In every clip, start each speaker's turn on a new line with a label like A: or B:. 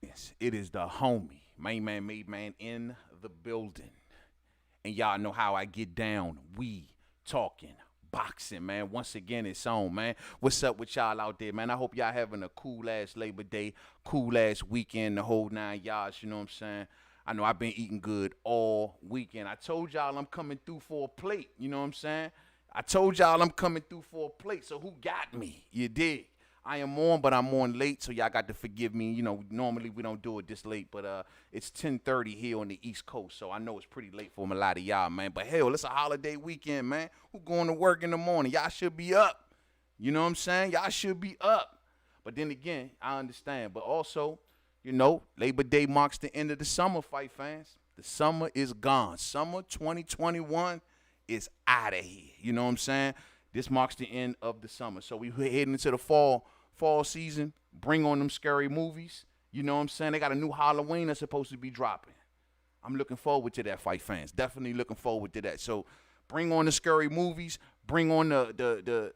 A: greatness. It is the homie, Mainman Mademan in the building. And y'all know how I get down. We talking boxing, man. Once again, it's on, man. What's up with y'all out there, man? I hope y'all having a cool-ass Labor Day, cool-ass weekend, the whole 9 yards, you know what I'm saying? I know I've been eating good all weekend. I told y'all I'm coming through for a plate, you know what I'm saying? I told y'all I'm coming through for a plate, so who got me? You dig? I am on, but I'm on late, so y'all got to forgive me. You know, normally we don't do it this late, but it's 10:30 here on the East Coast, so I know it's pretty late for a lot of y'all, man. But hell, it's a holiday weekend, man. Who going to work in the morning? Y'all should be up. You know what I'm saying? Y'all should be up. But then again, I understand. But also, you know, Labor Day marks the end of the summer, fight fans. The summer is gone. Summer 2021 is out of here. You know what I'm saying? This marks the end of the summer. So we're heading into the fall season. Bring on them scary movies. You know what I'm saying? They got a new Halloween that's supposed to be dropping. I'm looking forward to that, fight fans. Definitely looking forward to that. So bring on the scary movies. Bring on the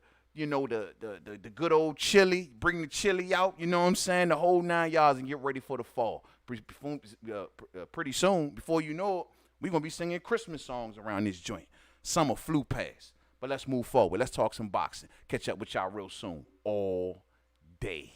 A: good old chili. Bring the chili out. You know what I'm saying? The whole 9 yards and get ready for the fall. Pretty soon, before you know it, we're going to be singing Christmas songs around this joint. Summer flew past. But let's move forward. Let's talk some boxing. Catch up with y'all real soon. All day.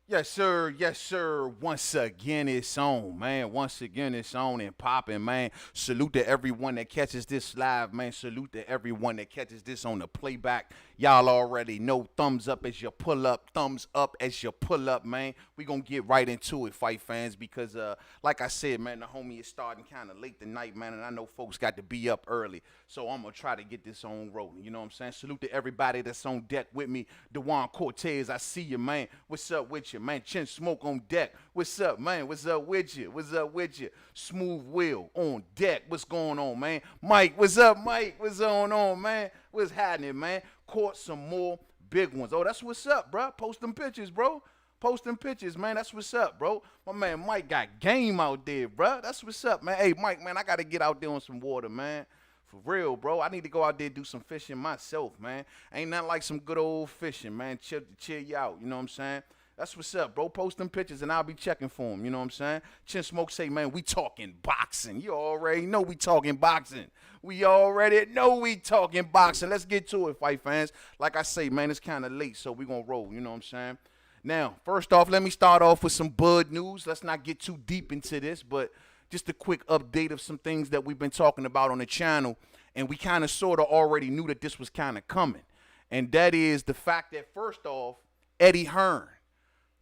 A: Yes, sir. Yes, sir. Once again, it's on, man. Once again, it's on and popping, man. Salute to everyone that catches this live, man. Salute to everyone that catches this on the playback. Y'all already know, thumbs up as you pull up. Thumbs up as you pull up, man. We gonna get right into it, fight fans, because, like I said, man, the homie is starting kind of late tonight, man, and I know folks got to be up early. So I'm gonna try to get this on rolling, you know what I'm saying? Salute to everybody that's on deck with me. Dewan Cortez, I see you, man. What's up with you, man? Chin Smoke on deck. What's up, man? What's up with you? What's up with you? Smooth Will on deck. What's going on, man? Mike, what's up, Mike? What's going on, man? What's happening, man? Caught some more big ones. Oh, that's what's up, bro. Post them pictures, bro. Post them pictures, man. That's what's up, bro. My man Mike got game out there, bro. That's what's up, man. Hey, Mike, man, I got to get out there on some water, man. For real, bro. I need to go out there and do some fishing myself, man. Ain't nothing like some good old fishing, man. Chill you out, you know what I'm saying? That's what's up, bro. Post them pictures and I'll be checking for them. You know what I'm saying? Chin Smoke say, man, we talking boxing. You already know we talking boxing. We already know we talking boxing. Let's get to it, fight fans. Like I say, man, it's kind of late, so we going to roll. You know what I'm saying? Now, first off, let me start off with some Bud news. Let's not get too deep into this, but just a quick update of some things that we've been talking about on the channel. And we kind of sort of already knew that this was kind of coming. And that is the fact that, first off, Eddie Hearn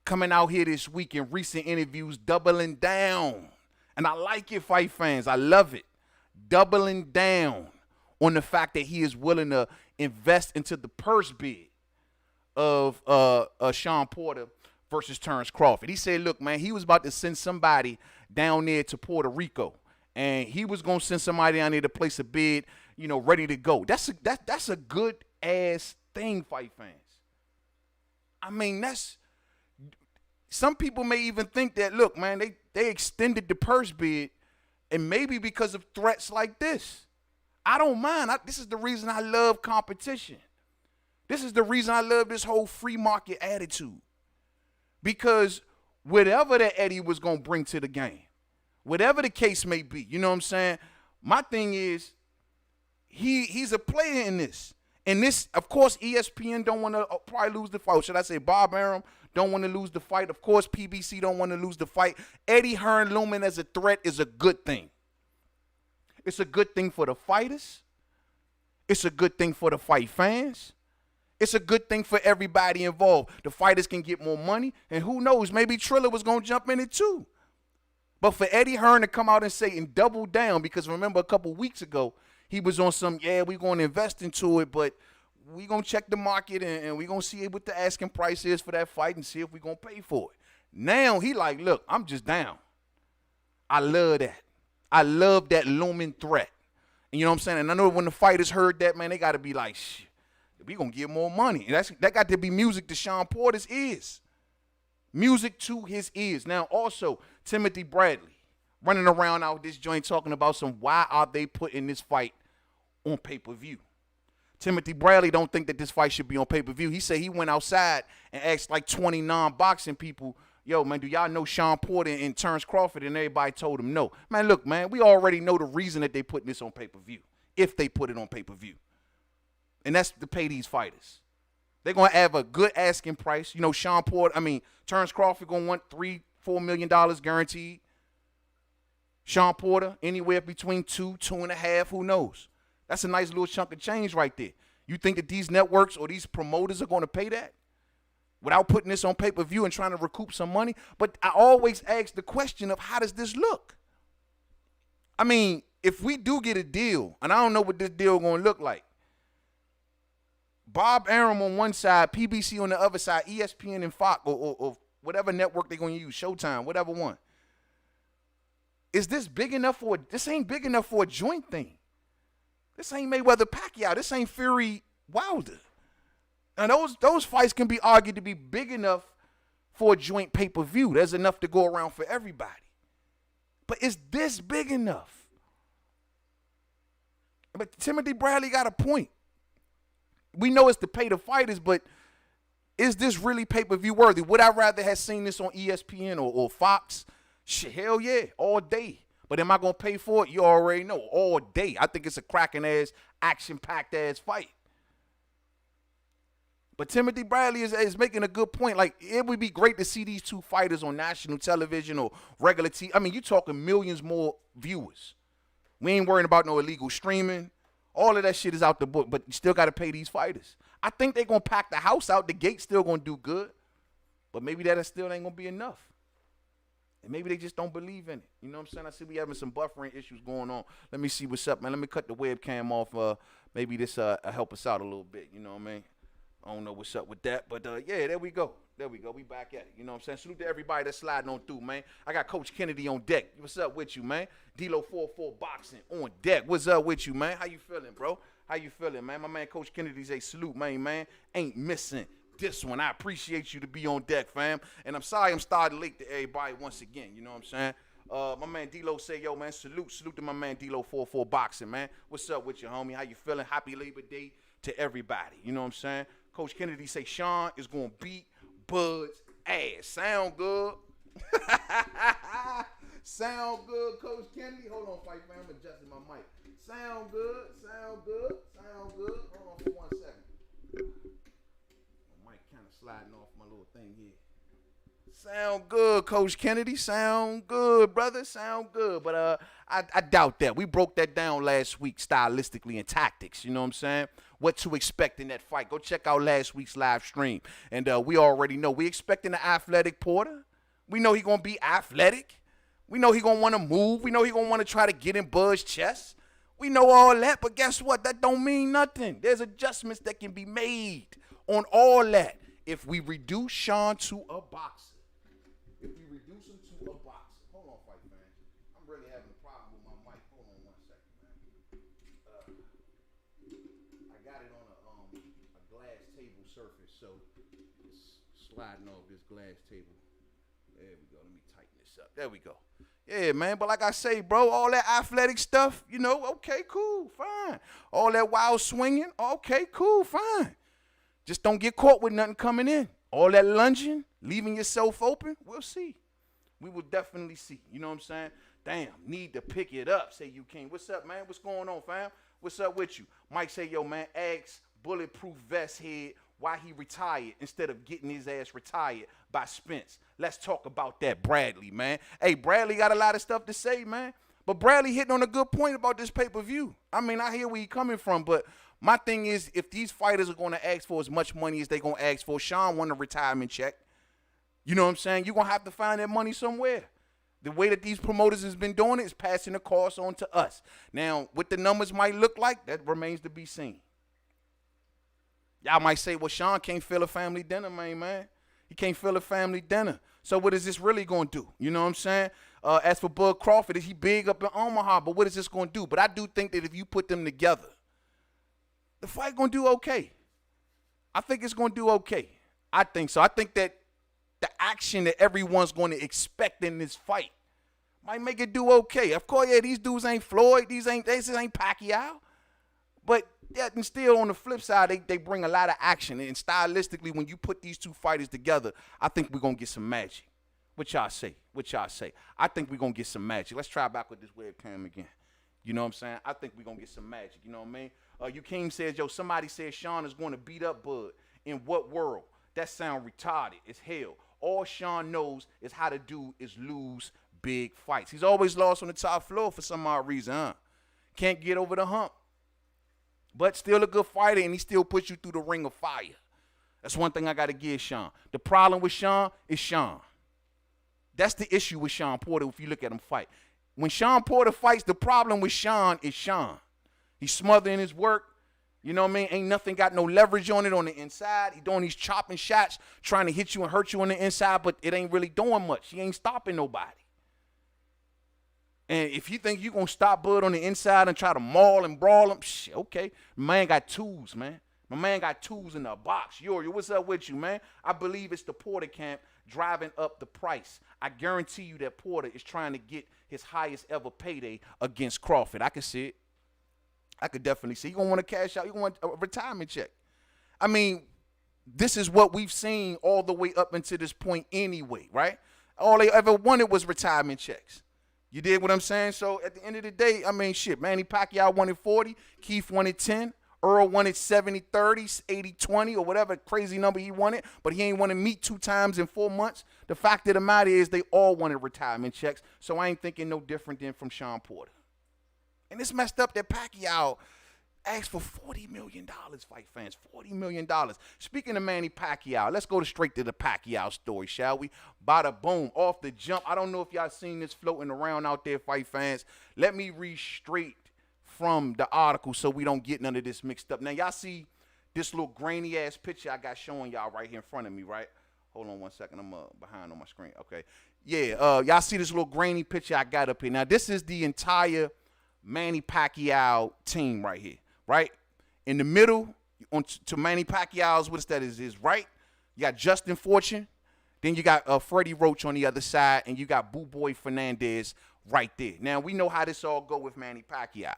A: coming out here this week in recent interviews, doubling down. And I like it, fight fans. I love it. Doubling down on the fact that he is willing to invest into the purse bid of Sean Porter versus Terrence Crawford. He said, look, man, he was about to send somebody down there to Puerto Rico. And he was going to send somebody down there to place a bid, you know, ready to go. That's a good-ass thing, fight fans. I mean, some people may even think that, look, man, they extended the purse bid, and maybe because of threats like this. I don't mind. This is the reason I love competition. This is the reason I love this whole free market attitude. Because whatever that Eddie was going to bring to the game, whatever the case may be, you know what I'm saying? My thing is, he's a player in this. And this, of course, ESPN don't want to probably lose the fight. Or should I say Bob Arum don't want to lose the fight. Of course, PBC don't want to lose the fight. Eddie Hearn looming as a threat is a good thing. It's a good thing for the fighters. It's a good thing for the fight fans. It's a good thing for everybody involved. The fighters can get more money. And who knows, maybe Triller was going to jump in it too. But for Eddie Hearn to come out and say and double down, because remember a couple weeks ago, he was on some, yeah, we're going to invest into it, but we're going to check the market and we're going to see what the asking price is for that fight and see if we're going to pay for it. Now he like, look, I'm just down. I love that. I love that looming threat. And you know what I'm saying? And I know when the fighters heard that, man, they got to be like, shit, we going to get more money. And that got to be music to Sean Porter's ears. Music to his ears. Now, also, Timothy Bradley running around out this joint talking about why are they putting this fight on pay-per-view. Timothy Bradley don't think that this fight should be on pay-per-view. He said he went outside and asked like 20 non-boxing people, yo, man, do y'all know Sean Porter and Terrence Crawford? And everybody told him no. Man, look, man, we already know the reason that they putting this on pay-per-view, if they put it on pay-per-view. And that's to pay these fighters. They're going to have a good asking price. You know, Terrence Crawford going to want $3-4 million guaranteed. Sean Porter, anywhere between 2.5, who knows? That's a nice little chunk of change right there. You think that these networks or these promoters are going to pay that without putting this on pay-per-view and trying to recoup some money? But I always ask the question of, how does this look? I mean, if we do get a deal, and I don't know what this deal is going to look like, Bob Arum on one side, PBC on the other side, ESPN and Fox, or whatever network they're going to use, Showtime, whatever one. Is this big enough this ain't big enough for a joint thing. This ain't Mayweather Pacquiao. This ain't Fury Wilder. And those fights can be argued to be big enough for a joint pay-per-view. There's enough to go around for everybody. But is this big enough? But Timothy Bradley got a point. We know it's to pay the fighters, but is this really pay-per-view worthy? Would I rather have seen this on ESPN or Fox? Hell yeah, all day. But am I going to pay for it? You already know, all day. I think it's a cracking-ass, action-packed-ass fight. But Timothy Bradley is making a good point. Like, it would be great to see these two fighters on national television or regular TV. I mean, you're talking millions more viewers. We ain't worrying about no illegal streaming. All of that shit is out the book, but you still got to pay these fighters. I think they're going to pack the house out. The gate's still going to do good. But maybe that still ain't going to be enough. And maybe they just don't believe in it. You know what I'm saying? I see we having some buffering issues going on. Let me see what's up, man. Let me cut the webcam off. Maybe this help us out a little bit. You know what I mean? I don't know what's up with that. But, yeah, there we go. There we go. We back at it. You know what I'm saying? Salute to everybody that's sliding on through, man. I got Coach Kennedy on deck. What's up with you, man? D-Lo 44 Boxing on deck. What's up with you, man? How you feeling, bro? How you feeling, man? My man Coach Kennedy say salute, man. Ain't missing this one. I appreciate you to be on deck, fam. And I'm sorry I'm starting late to everybody once again. You know what I'm saying? My man D-Lo say, yo, man, salute to my man D-Lo 44 Boxing, man. What's up with you, homie? How you feeling? Happy Labor Day to everybody. You know what I'm saying? Coach Kennedy say Sean is going to beat Bud's ass. Sound good? Sound good, Coach Kennedy? Hold on, fight fam. I'm adjusting my mic. Sound good? Sound good? Sound good? Hold on for 1 second. My mic kind of sliding off my little thing here. Sound good, Coach Kennedy. Sound good, brother. Sound good. But I doubt that. We broke that down last week stylistically and tactics. You know what I'm saying? What to expect in that fight. Go check out last week's live stream. And we already know. We expecting the athletic Porter. We know he going to be athletic. We know he going to want to move. We know he going to want to try to get in Bud's chest. We know all that. But guess what? That don't mean nothing. There's adjustments that can be made on all that if we reduce Sean to a boxer. If we reduce him to a boxer. Hold on, fight man. I'm really having a problem with my mic. Hold on 1 second, man. I got it on a glass table surface, so it's sliding off this glass table. There we go. Let me tighten this up. There we go. Yeah, man. But like I say, bro, all that athletic stuff, you know, okay, cool, fine. All that wild swinging, okay, cool, fine. Just don't get caught with nothing coming in. All that lunging, leaving yourself open, we'll see. We will definitely see. You know what I'm saying? Damn, need to pick it up. Say you can. What's up, man? What's going on, fam? What's up with you? Mike say, yo, man, ask Bulletproof Vest Head why he retired instead of getting his ass retired by Spence. Let's talk about that, Bradley, man. Hey, Bradley got a lot of stuff to say, man. But Bradley hitting on a good point about this pay-per-view. I mean, I hear where he's coming from, but my thing is, if these fighters are going to ask for as much money as they're going to ask for, Sean won a retirement check. You know what I'm saying? You're going to have to find that money somewhere. The way that these promoters has been doing it is passing the cost on to us. Now, what the numbers might look like, that remains to be seen. Y'all might say, well, Sean can't fill a family dinner, man. He can't fill a family dinner. So what is this really going to do? You know what I'm saying? As for Bud Crawford, is he big up in Omaha? But what is this going to do? But I do think that if you put them together, the fight going to do okay. I think it's going to do okay. I think so. I think that the action that everyone's going to expect in this fight might make it do okay. Of course, yeah, these dudes ain't Floyd. This ain't Pacquiao. But yeah, and still on the flip side, they bring a lot of action. And stylistically, when you put these two fighters together, I think we're going to get some magic. What y'all say? What y'all say? I think we're going to get some magic. Let's try back with this webcam again. You know what I'm saying? I think we're going to get some magic. You know what I mean? Yukeem says, yo, somebody said Sean is going to beat up Bud. In what world? That sound retarded as hell. All Sean knows is how to do is lose big fights. He's always lost on the top floor for some odd reason, huh? Can't get over the hump. But still a good fighter, and he still puts you through the ring of fire. That's one thing I got to give Sean. The problem with Sean is Sean. That's the issue with Sean Porter if you look at him fight. When Sean Porter fights, the problem with Sean is Sean. He's smothering his work. You know what I mean? Ain't nothing got no leverage on it on the inside. He doing these chopping shots, trying to hit you and hurt you on the inside, but it ain't really doing much. He ain't stopping nobody. And if you think you're going to stop Bud on the inside and try to maul and brawl him, shit, okay. My man got tools, man. My man got tools in the box. Yo, what's up with you, man? I believe it's the Porter camp driving up the price. I guarantee you that Porter is trying to get his highest ever payday against Crawford. I can see it. I could definitely see. You're going to want to cash out. You're going to want a retirement check. I mean, this is what we've seen all the way up until this point anyway, right? All they ever wanted was retirement checks. You did what I'm saying? So at the end of the day, I mean, shit, Manny Pacquiao wanted 40, Keith wanted 10, Earl wanted 70-30, 80-20, or whatever crazy number he wanted, but he ain't want to meet 2 times in 4 months. The fact of the matter is they all wanted retirement checks, so I ain't thinking no different than from Sean Porter. And it's messed up that Pacquiao asked for $40 million, fight fans, $40 million. Speaking of Manny Pacquiao, let's go straight to the Pacquiao story, shall we? Bada boom, off the jump. I don't know if y'all seen this floating around out there, fight fans. Let me read straight from the article so we don't get none of this mixed up. Now, y'all see this little grainy-ass picture I got showing y'all right here in front of me, right? Hold on 1 second. I'm behind on my screen. Okay. Yeah, y'all see this little grainy picture I got up here. Now, this is the entire Manny Pacquiao team right here, right? In the middle, to Manny Pacquiao's, what's that is right? You got Justin Fortune. Then you got Freddie Roach on the other side, and you got Boo Boy Fernandez right there. Now, we know how this all go with Manny Pacquiao.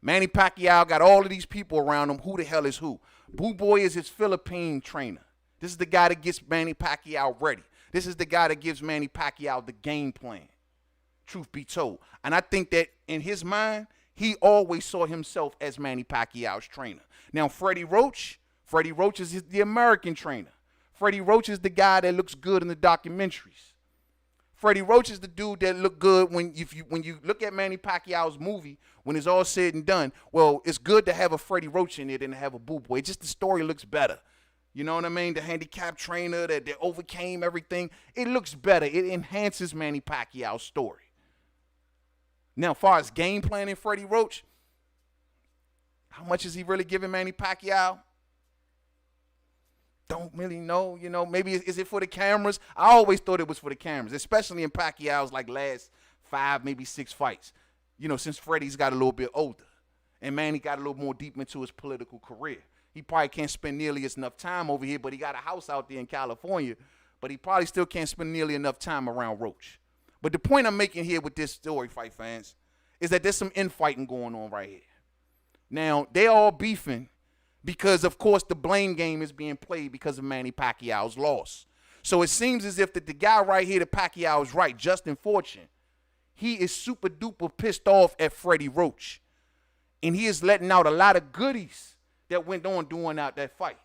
A: Manny Pacquiao got all of these people around him. Who the hell is who? Boo Boy is his Philippine trainer. This is the guy that gets Manny Pacquiao ready. This is the guy that gives Manny Pacquiao the game plan, truth be told. And I think that in his mind, he always saw himself as Manny Pacquiao's trainer. Now, Freddie Roach is the American trainer. Freddie Roach is the guy that looks good in the documentaries. Freddie Roach is the dude that look good when you look at Manny Pacquiao's movie, when it's all said and done. Well, it's good to have a Freddie Roach in it than to have a Boo Boy. Just the story looks better. You know what I mean? The handicap trainer that overcame everything. It looks better. It enhances Manny Pacquiao's story. Now, as far as game planning, Freddie Roach, how much is he really giving Manny Pacquiao? Don't really know, you know. Maybe is it for the cameras? I always thought it was for the cameras, especially in Pacquiao's like last 5, maybe 6 fights. You know, since Freddie's got a little bit older and Manny got a little more deep into his political career. He probably can't spend nearly as enough time over here, but he got a house out there in California, but he probably still can't spend nearly enough time around Roach. But the point I'm making here with this story, fight fans, is that there's some infighting going on right here. Now, they all beefing because, of course, the blame game is being played because of Manny Pacquiao's loss. So it seems as if that the guy right here, that Pacquiao is right, Justin Fortune, he is super duper pissed off at Freddie Roach. And he is letting out a lot of goodies that went on during out that fight.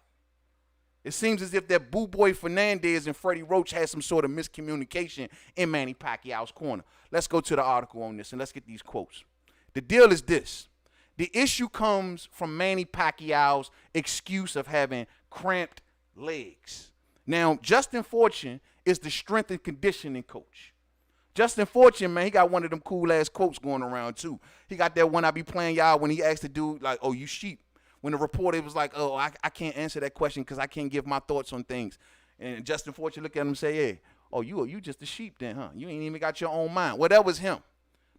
A: It seems as if that Boo Boy Fernandez and Freddie Roach had some sort of miscommunication in Manny Pacquiao's corner. Let's go to the article on this and let's get these quotes. The deal is this. The issue comes from Manny Pacquiao's excuse of having cramped legs. Now, Justin Fortune is the strength and conditioning coach. Justin Fortune, man, he got one of them cool-ass quotes going around, too. He got that one I be playing y'all when he asked the dude, like, oh, you sheep. When the reporter was like, oh, I can't answer that question because I can't give my thoughts on things. And Justin Fortune looked at him and say, hey, oh, you just a sheep then, huh? You ain't even got your own mind. Well, that was him.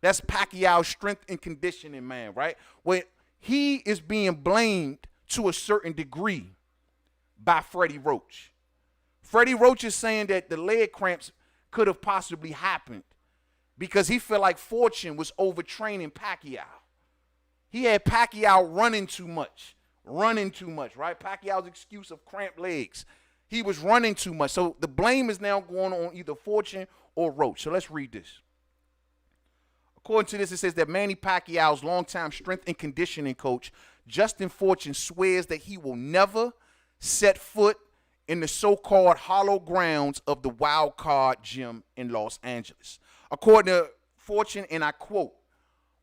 A: That's Pacquiao's strength and conditioning, man, right? Where he is being blamed to a certain degree by Freddie Roach. Freddie Roach is saying that the leg cramps could have possibly happened because he felt like Fortune was overtraining Pacquiao. He had Pacquiao running too much, right? Pacquiao's excuse of cramped legs. He was running too much. So the blame is now going on either Fortune or Roach. So let's read this. According to this, it says that Manny Pacquiao's longtime strength and conditioning coach, Justin Fortune, swears that he will never set foot in the so-called hollow grounds of the Wild Card Gym in Los Angeles. According to Fortune, and I quote,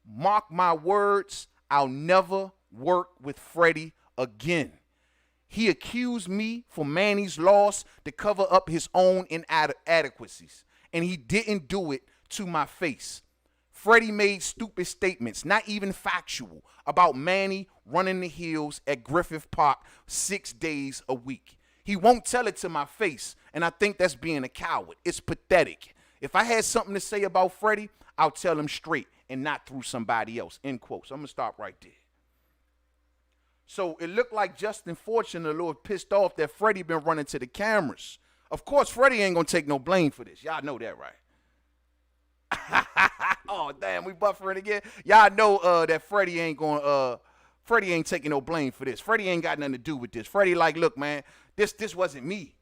A: "Mark my words, I'll never work with Freddie again. He accused me for Manny's loss to cover up his own inadequacies, and he didn't do it to my face. Freddie made stupid statements, not even factual, about Manny running the hills at Griffith Park 6 days a week. He won't tell it to my face, and I think that's being a coward. It's pathetic. If I had something to say about Freddie, I'll tell him straight and not through somebody else," end quote. So I'm going to stop right there. So it looked like Justin Fortune a little pissed off that Freddie been running to the cameras. Of course, Freddie ain't going to take no blame for this. Y'all know that, right? Oh, damn, we buffering again. Y'all know that Freddie ain't taking no blame for this. Freddie ain't got nothing to do with this. Freddie like, look, man, this wasn't me.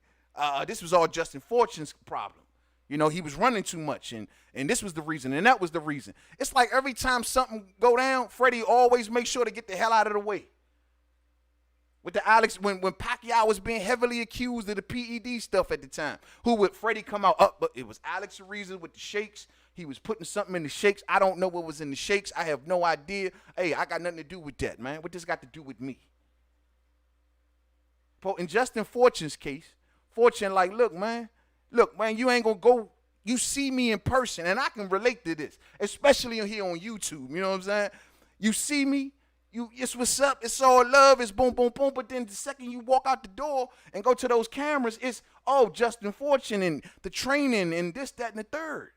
A: This was all Justin Fortune's problem. You know, he was running too much, and this was the reason, and that was the reason. It's like every time something go down, Freddie always makes sure to get the hell out of the way. With the Alex, when Pacquiao was being heavily accused of the PED stuff at the time, who would Freddie come out up? But it was Alex Ariza with the shakes. He was putting something in the shakes. I don't know what was in the shakes. I have no idea. Hey, I got nothing to do with that, man. What this got to do with me? In Justin Fortune's case, Fortune like, look, man, you ain't going to go. You see me in person, and I can relate to this, especially here on YouTube. You know what I'm saying? You see me. It's what's up, it's all love, it's boom, boom, boom. But then the second you walk out the door and go to those cameras, it's, oh, Justin Fortune and the training and this, that, and the third.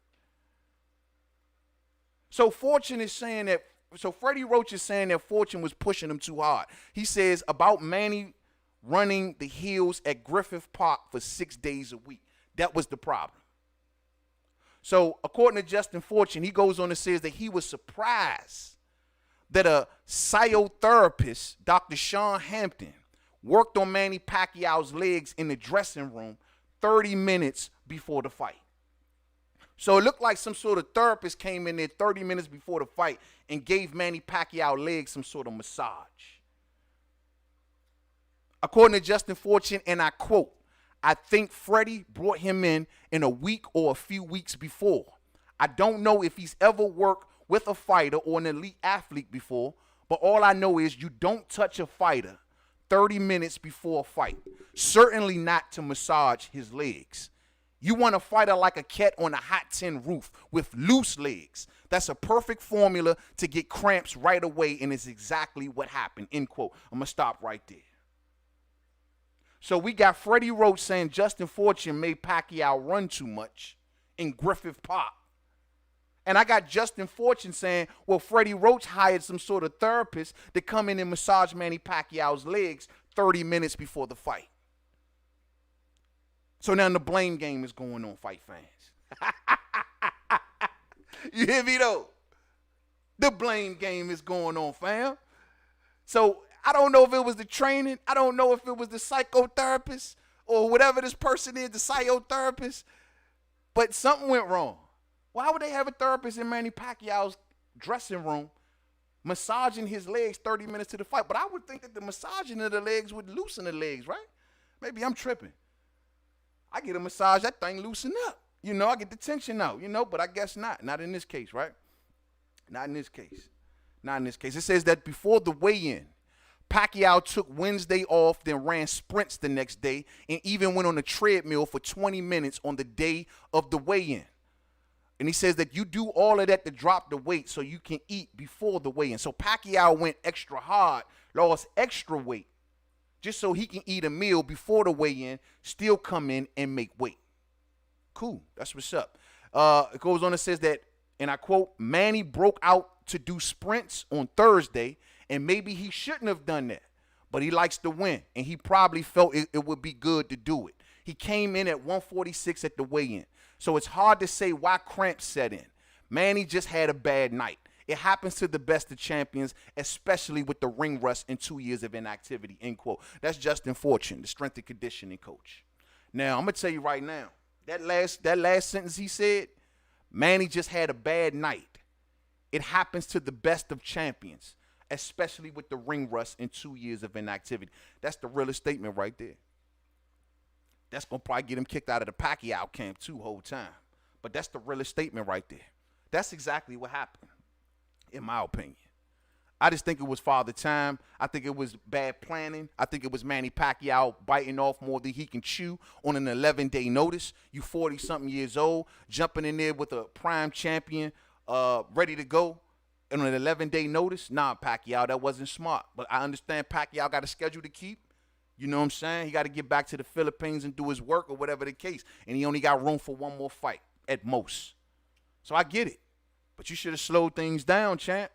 A: So Fortune is saying that, so Freddie Roach is saying that Fortune was pushing him too hard. He says about Manny running the hills at Griffith Park for 6 days a week. That was the problem. So according to Justin Fortune, he goes on and says that he was surprised that a physiotherapist, Dr. Sean Hampton, worked on Manny Pacquiao's legs in the dressing room 30 minutes before the fight. So it looked like some sort of therapist came in there 30 minutes before the fight and gave Manny Pacquiao legs some sort of massage. According to Justin Fortune, and I quote, I think Freddie brought him in a week or a few weeks before. I don't know if he's ever worked with a fighter or an elite athlete before, but all I know is you don't touch a fighter 30 minutes before a fight. Certainly not to massage his legs. You want a fighter like a cat on a hot tin roof with loose legs. That's a perfect formula to get cramps right away, and it's exactly what happened, end quote. I'm going to stop right there. So we got Freddie Roach saying Justin Fortune made Pacquiao run too much in Griffith Park. And I got Justin Fortune saying, well, Freddie Roach hired some sort of therapist to come in and massage Manny Pacquiao's legs 30 minutes before the fight. So now the blame game is going on, fight fans. You hear me, though? The blame game is going on, fam. So I don't know if it was the training. I don't know if it was the psychotherapist or whatever this person is, the psychotherapist. But something went wrong. Why would they have a therapist in Manny Pacquiao's dressing room massaging his legs 30 minutes to the fight? But I would think that the massaging of the legs would loosen the legs, right? Maybe I'm tripping. I get a massage, that thing loosen up. You know, I get the tension out, you know, but I guess not. Not in this case, right? Not in this case. Not in this case. It says that before the weigh-in, Pacquiao took Wednesday off, then ran sprints the next day, and even went on a treadmill for 20 minutes on the day of the weigh-in. And he says that you do all of that to drop the weight so you can eat before the weigh-in. So Pacquiao went extra hard, lost extra weight, just so he can eat a meal before the weigh-in, still come in and make weight. Cool. That's what's up. It goes on and says that, and I quote, Manny broke out to do sprints on Thursday, and maybe he shouldn't have done that, but he likes to win, and he probably felt it would be good to do it. He came in at 146 at the weigh-in, so it's hard to say why cramps set in. Manny just had a bad night. It happens to the best of champions, especially with the ring rust and 2 years of inactivity, end quote. That's Justin Fortune, the strength and conditioning coach. Now, I'm going to tell you right now, that last sentence he said, Manny just had a bad night. It happens to the best of champions, especially with the ring rust and 2 years of inactivity. That's the realest statement right there. That's going to probably get him kicked out of the Pacquiao camp too whole time. But that's the realest statement right there. That's exactly what happened, in my opinion. I just think it was father time. I think it was bad planning. I think it was Manny Pacquiao biting off more than he can chew on an 11-day notice. You 40-something years old, jumping in there with a prime champion ready to go on an 11-day notice. Nah, Pacquiao, that wasn't smart. But I understand Pacquiao got a schedule to keep. You know what I'm saying? He got to get back to the Philippines and do his work or whatever the case. And he only got room for one more fight at most. So I get it. But you should have slowed things down, champ.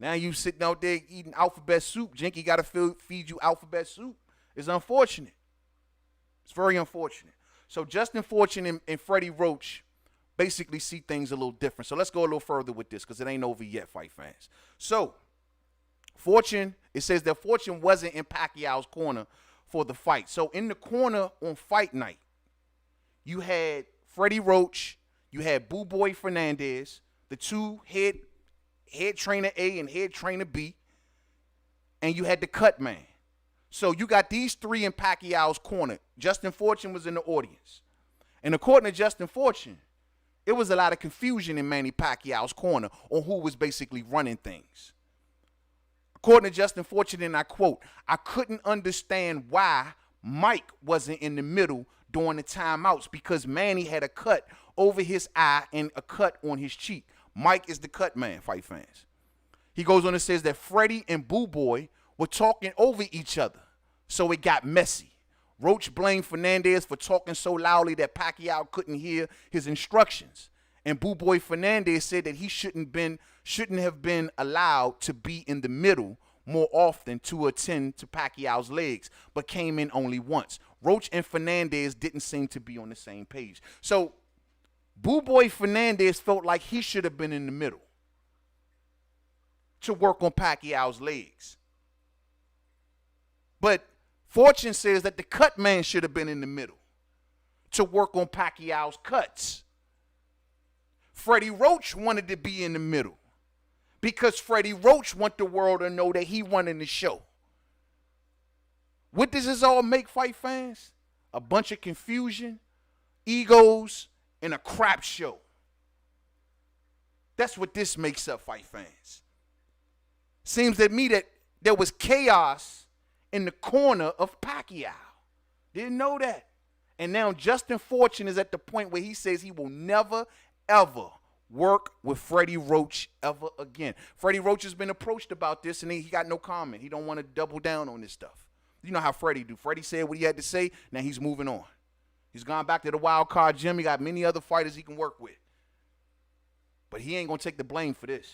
A: Now you sitting out there eating alphabet soup. Jinky got to feed you alphabet soup. It's unfortunate. It's very unfortunate. So Justin Fortune and Freddie Roach basically see things a little different. So let's go a little further with this because it ain't over yet, fight fans. So Fortune, it says that Fortune wasn't in Pacquiao's corner for the fight. So in the corner on fight night, you had Freddie Roach, you had Boo Boy Fernandez, the two head trainer A and head trainer B, and you had the cut man. So you got these three in Pacquiao's corner. Justin Fortune was in the audience. And according to Justin Fortune, it was a lot of confusion in Manny Pacquiao's corner on who was basically running things. According to Justin Fortune, and I quote, I couldn't understand why Mike wasn't in the middle during the timeouts because Manny had a cut over his eye and a cut on his cheek. Mike is the cut man, fight fans. He goes on and says that Freddie and Boo Boy were talking over each other, so it got messy. Roach blamed Fernandez for talking so loudly that Pacquiao couldn't hear his instructions. And Boo Boy Fernandez said that he shouldn't have been allowed to be in the middle more often to attend to Pacquiao's legs, but came in only once. Roach and Fernandez didn't seem to be on the same page. So Boo Boy Fernandez felt like he should have been in the middle to work on Pacquiao's legs. But Fortune says that the cut man should have been in the middle. to work on Pacquiao's cuts. Freddie Roach wanted to be in the middle because Freddie Roach want the world to know that he running the show. What does this all make, fight fans? A bunch of confusion, egos, and a crap show. That's what this makes up, fight fans. Seems to me that there was chaos in the corner of Pacquiao. Didn't know that. And now Justin Fortune is at the point where he says he will never, ever work with Freddie Roach ever again. Freddie Roach has been approached about this, and he got no comment. He don't want to double down on this stuff. You know how Freddie do. Freddie said what he had to say. Now he's moving on. He's gone back to the wild card gym. He got many other fighters he can work with. But he ain't going to take the blame for this.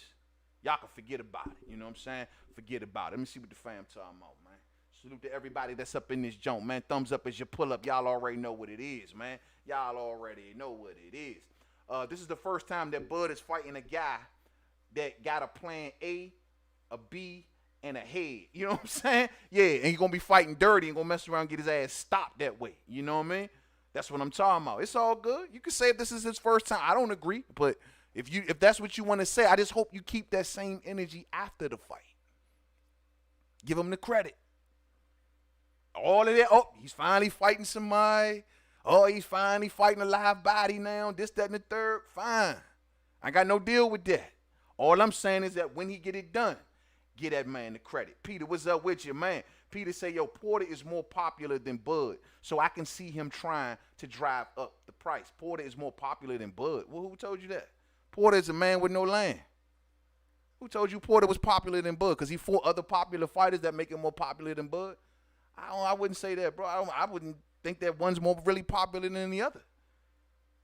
A: Y'all can forget about it. You know what I'm saying? Forget about it. Let me see what the fam talking about, man. Salute to everybody that's up in this joint, man. Thumbs up as you pull up. Y'all already know what it is, man. Y'all already know what it is. This is the first time that Bud is fighting a guy that got a plan A, a B, and a head. You know what I'm saying? Yeah, and he's going to be fighting dirty and going to mess around and get his ass stopped that way. You know what I mean? That's what I'm talking about. It's all good. You can say if this is his first time. I don't agree, but if that's what you want to say, I just hope you keep that same energy after the fight. Give him the credit. All of that. Oh, he's finally fighting somebody. Oh, he's finally fighting a live body now. This, that, and the third. Fine. I got no deal with that. All I'm saying is that when he get it done, give that man the credit. Peter, what's up with you, man? Peter say, yo, Porter is more popular than Bud, so I can see him trying to drive up the price. Porter is more popular than Bud. Well, who told you that? Porter is a man with no land. Who told you Porter was popular than Bud? Because he fought other popular fighters that make him more popular than Bud? I wouldn't say that, bro. I wouldn't think that one's more really popular than the other.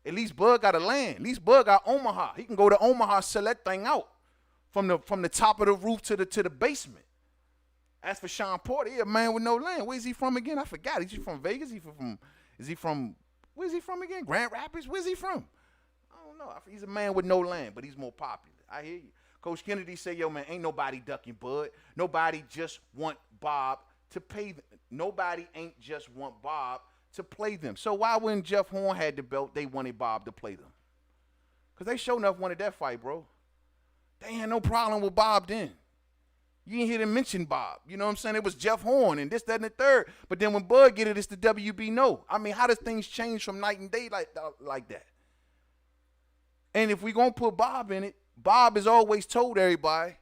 A: At least Bud got a land. At least Bud got Omaha. He can go to Omaha, sell that thing out from the top of the roof to the basement. As for Sean Porter, he a man with no land. Where's he from again? I forgot. Is he from Vegas? Where's he from again? Grand Rapids? Where's he from? I don't know. He's a man with no land, but he's more popular. I hear you. Coach Kennedy say, yo, man, ain't nobody ducking Bud. Nobody just want Bob to pay them. Nobody ain't just want Bob to play them. So why when Jeff Horn had the belt, they wanted Bob to play them? Because they sure enough wanted that fight, bro. They had no problem with Bob then. You ain't hear them mention Bob. You know what I'm saying? It was Jeff Horn and this, that, and the third. But then when Bud get it, it's the WB no. I mean, how does things change from night and day like that? And if we going to put Bob in it, Bob has always told everybody,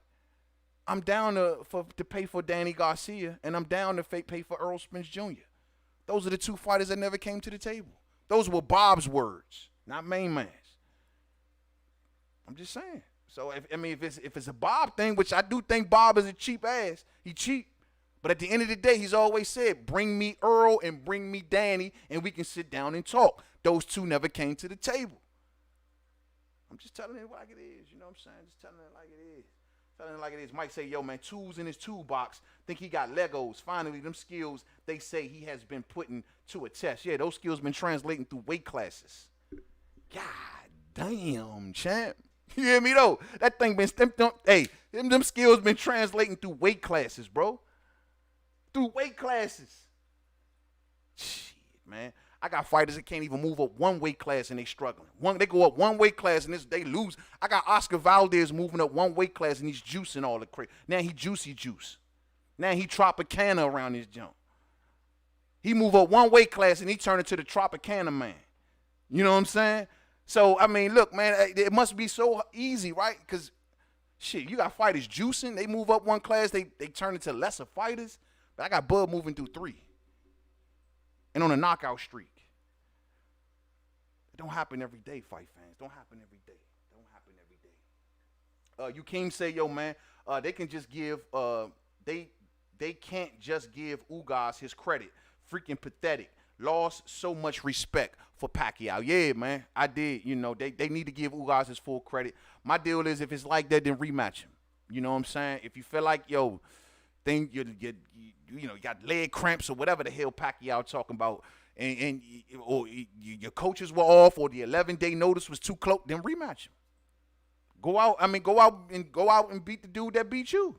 A: I'm down to pay for Danny Garcia, and I'm down to pay for Earl Spence Jr. Those are the two fighters that never came to the table. Those were Bob's words, not Mainman's. I'm just saying. So if it's a Bob thing, which I do think Bob is a cheap ass, he cheap. But at the end of the day, he's always said, bring me Earl and bring me Danny, and we can sit down and talk. Those two never came to the table. I'm just telling it like it is. You know what I'm saying? Just telling it like it is. Telling it like it is. Mike say, yo, man, tools in his toolbox. Think he got Legos. Finally, them skills, they say he has been putting to a test. Yeah, those skills been translating through weight classes. God damn, champ. You hear me, though? That thing been stamped on. Hey, them skills been translating through weight classes, bro. Through weight classes. Shit, man. I got fighters that can't even move up one weight class and they struggling. They go up one weight class and they lose. I got Oscar Valdez moving up one weight class and he's juicing all the crap. Now he juicy juice. Now he Tropicana around his jump. He move up one weight class and he turn into the Tropicana man. You know what I'm saying? So, I mean, look, man, it must be so easy, right? Because, shit, you got fighters juicing. They move up one class. They turn into lesser fighters. But I got Bud moving through 3. And on a knockout streak. It don't happen every day, fight fans. Don't happen every day. Don't happen every day. Ukeem say, yo, man, they can just give, they can't just give Ugas his credit. Freaking pathetic. Lost so much respect for Pacquiao. Yeah, man, I did. You know, they need to give Ugas his full credit. My deal is if it's like that, then rematch him. You know what I'm saying? If you feel like, yo, you got leg cramps or whatever the hell Pacquiao talking about, or your coaches were off or the 11-day notice was too close, then rematch him. Go out and beat the dude that beat you.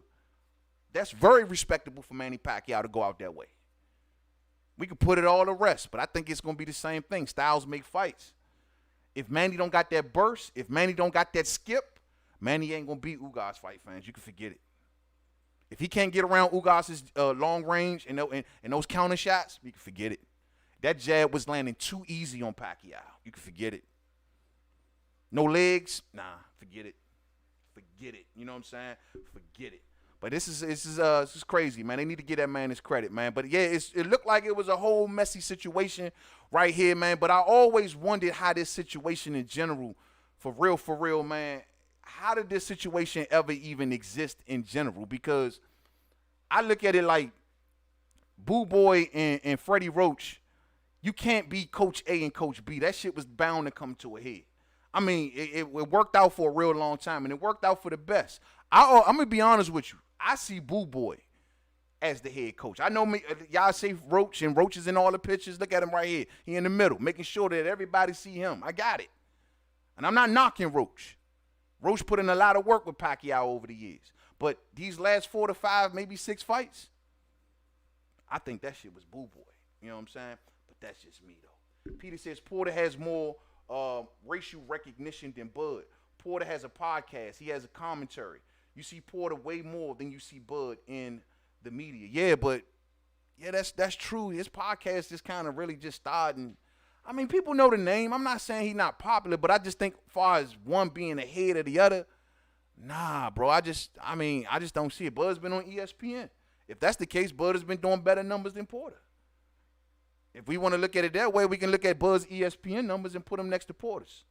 A: That's very respectable for Manny Pacquiao to go out that way. We could put it all to rest, but I think it's going to be the same thing. Styles make fights. If Manny don't got that burst, if Manny don't got that skip, Manny ain't going to beat Ugas fight fans. You can forget it. If he can't get around Ugas' long range and those counter shots, you can forget it. That jab was landing too easy on Pacquiao. You can forget it. No legs? Nah, forget it. Forget it. You know what I'm saying? Forget it. But this is crazy, man. They need to give that man his credit, man. But yeah, it looked like it was a whole messy situation right here, man. But I always wondered how this situation in general, for real, man, how did this situation ever even exist in general? Because I look at it like Boo Boy and Freddie Roach, you can't be Coach A and Coach B. That shit was bound to come to a head. I mean, it worked out for a real long time, and it worked out for the best. I'm going to be honest with you. I see Boo Boy as the head coach. I know y'all say Roach, and Roach is in all the pictures. Look at him right here. He in the middle, making sure that everybody see him. I got it. And I'm not knocking Roach. Roach put in a lot of work with Pacquiao over the years. But these last 4 to 5, maybe 6 fights, I think that shit was Boo Boy. You know what I'm saying? But that's just me, though. Peter says Porter has more racial recognition than Bud. Porter has a podcast. He has a commentary. You see Porter way more than you see Bud in the media. Yeah, but yeah, that's true. His podcast just kind of really just starting. I mean, people know the name. I'm not saying he's not popular, but I just think as far as one being ahead of the other, nah, bro. I just don't see it. Bud's been on ESPN. If that's the case, Bud has been doing better numbers than Porter. If we want to look at it that way, we can look at Bud's ESPN numbers and put them next to Porter's.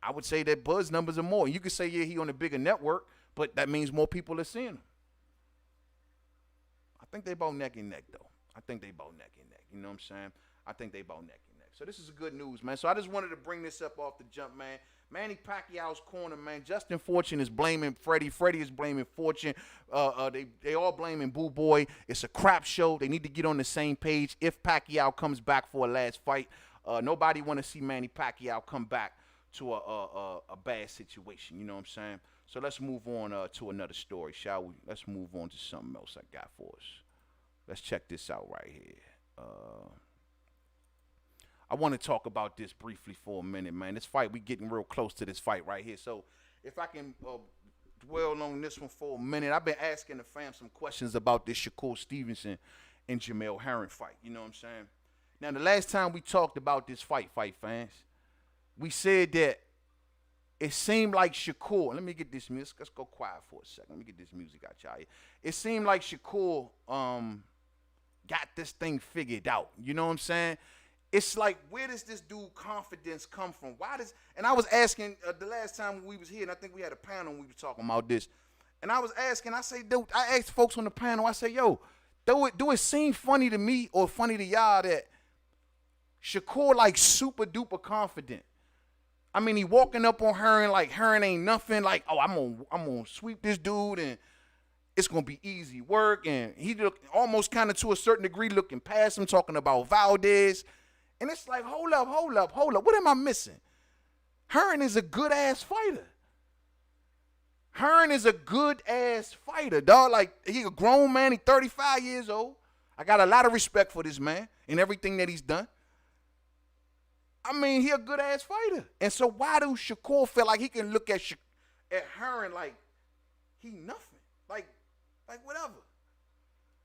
A: I would say that Bud's numbers are more. You could say, yeah, he on a bigger network, but that means more people are seeing him. I think they about neck and neck, though. I think they about neck and neck. You know what I'm saying? I think they about neck and neck. So this is good news, man. So I just wanted to bring this up off the jump, man. Manny Pacquiao's corner, man. Justin Fortune is blaming Freddie. Freddie is blaming Fortune. They all blaming Boo Boy. It's a crap show. They need to get on the same page. If Pacquiao comes back for a last fight, nobody want to see Manny Pacquiao come back to a bad situation. You know what I'm saying? So let's move on to another story, shall we? Let's move on to something else I got for us. Let's check this out right here. I want to talk about this briefly for a minute, man. This fight, we getting real close to this fight right here. So if I can dwell on this one for a minute, I've been asking the fam some questions about this Shakur Stevenson and Jamel Herring fight. You know what I'm saying? Now, the last time we talked about this fight fans, we said that it seemed like Shakur, let me get this music. Let's go quiet for a second. Let me get this music out, y'all. It seemed like Shakur got this thing figured out. You know what I'm saying? It's like, where does this dude confidence come from? And I was asking the last time we was here, and I think we had a panel and we were talking about this. And I was asking, I say, dude, I asked folks on the panel, I say, yo, do it seem funny to me or funny to y'all that Shakur like super duper confident? I mean, he walking up on Herring like Herring ain't nothing. Like, oh, I'm gonna sweep this dude and it's gonna be easy work. And he look almost kind of to a certain degree looking past him, talking about Valdez. And it's like, hold up. What am I missing? Herring is a good-ass fighter. Herring is a good-ass fighter, dog. Like, he a grown man. He 35 years old. I got a lot of respect for this man and everything that he's done. I mean, he a good-ass fighter. And so why do Shakur feel like he can look at Herring like he nothing? Like whatever.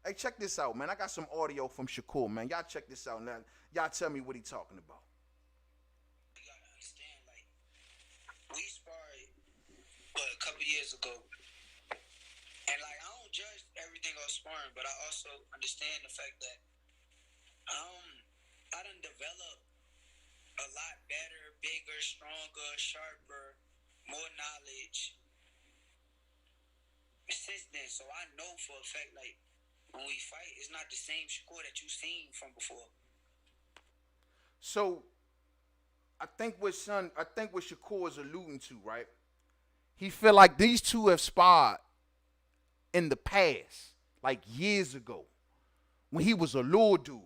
A: Hey, check this out, man. I got some audio from Shakur, man. Y'all check this out now. Y'all tell me what he talking about.
B: You gotta understand, like, we sparred a couple years ago. And like, I don't judge everything on sparring, but I also understand the fact that I done developed a lot better, bigger, stronger, sharper, more knowledge since then. So I know for a fact, like, when we fight, it's not the same Shakur that you've seen from before.
A: So, I think what Shakur is alluding to, right? He feel like these two have sparred in the past, like years ago, when he was a little dude.